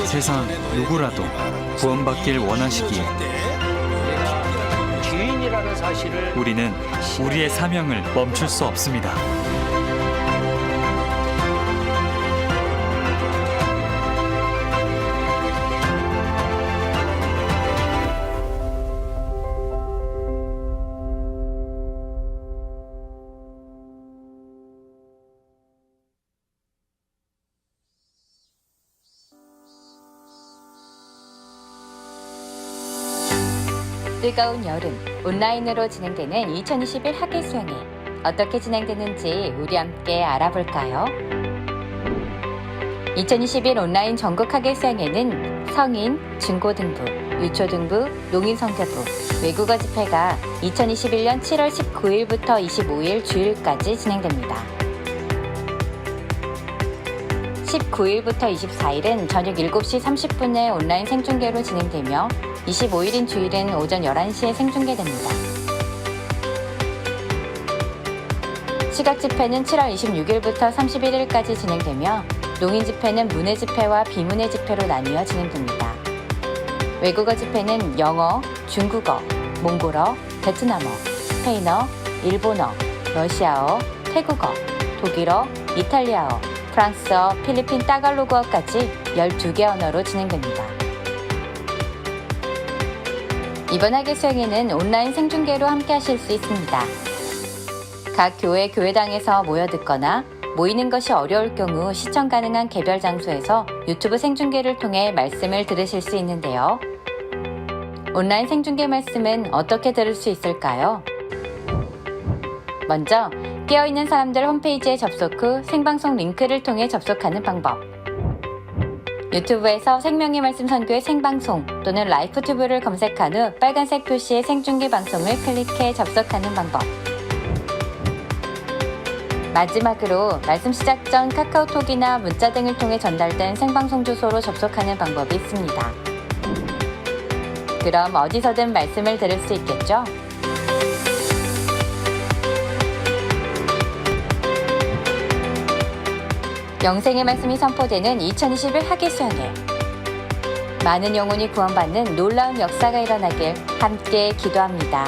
세상 누구라도 구원받길 원하시기에 우리는 우리의 사명을 멈출 수 없습니다. 뜨거운 여름, 온라인으로 진행되는 2021 학예 수양회 어떻게 진행되는지 우리 함께 알아볼까요? 2021 온라인 전국 학예 수양회는 성인, 중고등부, 유초등부, 농인선교부, 외국어 집회가 2021년 7월 19일부터 25일 주일까지 진행됩니다. 19일부터 24일은 저녁 7시 30분에 온라인 생중계로 진행되며 25일인 주일은 오전 11시에 생중계됩니다. 시각 집회는 7월 26일부터 31일까지 진행되며 농인 집회는 문예 집회와 비문예 집회로 나뉘어 진행됩니다. 외국어 집회는 영어, 중국어, 몽골어, 베트남어, 스페인어, 일본어, 러시아어, 태국어, 독일어, 이탈리아어, 프랑스어, 필리핀 따갈로그어까지 12개 언어로 진행됩니다. 이번 학예 수양회는 온라인 생중계로 함께 하실 수 있습니다. 각 교회, 교회당에서 모여 듣거나 모이는 것이 어려울 경우 시청 가능한 개별 장소에서 유튜브 생중계를 통해 말씀을 들으실 수 있는데요. 온라인 생중계 말씀은 어떻게 들을 수 있을까요? 먼저 깨어있는 사람들 홈페이지에 접속 후 생방송 링크를 통해 접속하는 방법. 유튜브에서 생명의 말씀 선교의 생방송 또는 라이프튜브를 검색한 후 빨간색 표시의 생중계 방송을 클릭해 접속하는 방법. 마지막으로 말씀 시작 전 카카오톡이나 문자 등을 통해 전달된 생방송 주소로 접속하는 방법이 있습니다. 그럼 어디서든 말씀을 들을 수 있겠죠? 영생의 말씀이 선포되는 2021 학예 수양회. 많은 영혼이 구원받는 놀라운 역사가 일어나길 함께 기도합니다.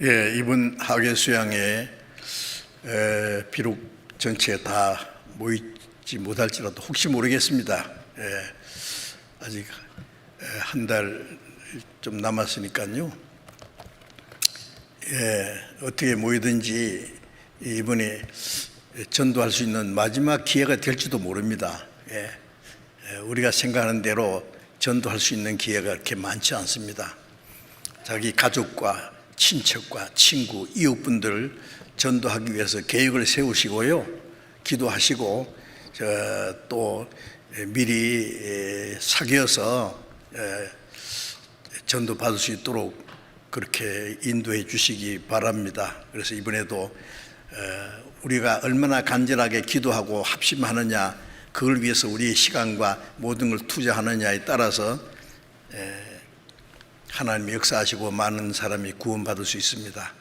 예, 이번 학예 수양에 비록 전체에 다 모이지 못할지라도 혹시 모르겠습니다. 아직 한 달 좀 남았으니까요. 어떻게 모이든지 이번에 전도할 수 있는 마지막 기회가 될지도 모릅니다. 우리가 생각하는 대로 전도할 수 있는 기회가 그렇게 많지 않습니다. 자기 가족과 친척과 친구, 이웃분들 전도하기 위해서 계획을 세우시고요. 기도하시고 또 미리 사귀어서 전도 받을 수 있도록 그렇게 인도해 주시기 바랍니다. 그래서 이번에도 우리가 얼마나 간절하게 기도하고 합심하느냐, 그걸 위해서 우리의 시간과 모든 걸 투자하느냐에 따라서 하나님이 역사하시고 많은 사람이 구원받을 수 있습니다.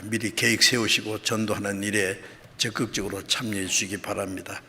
미리 계획 세우시고 전도하는 일에 적극적으로 참여해 주시기 바랍니다.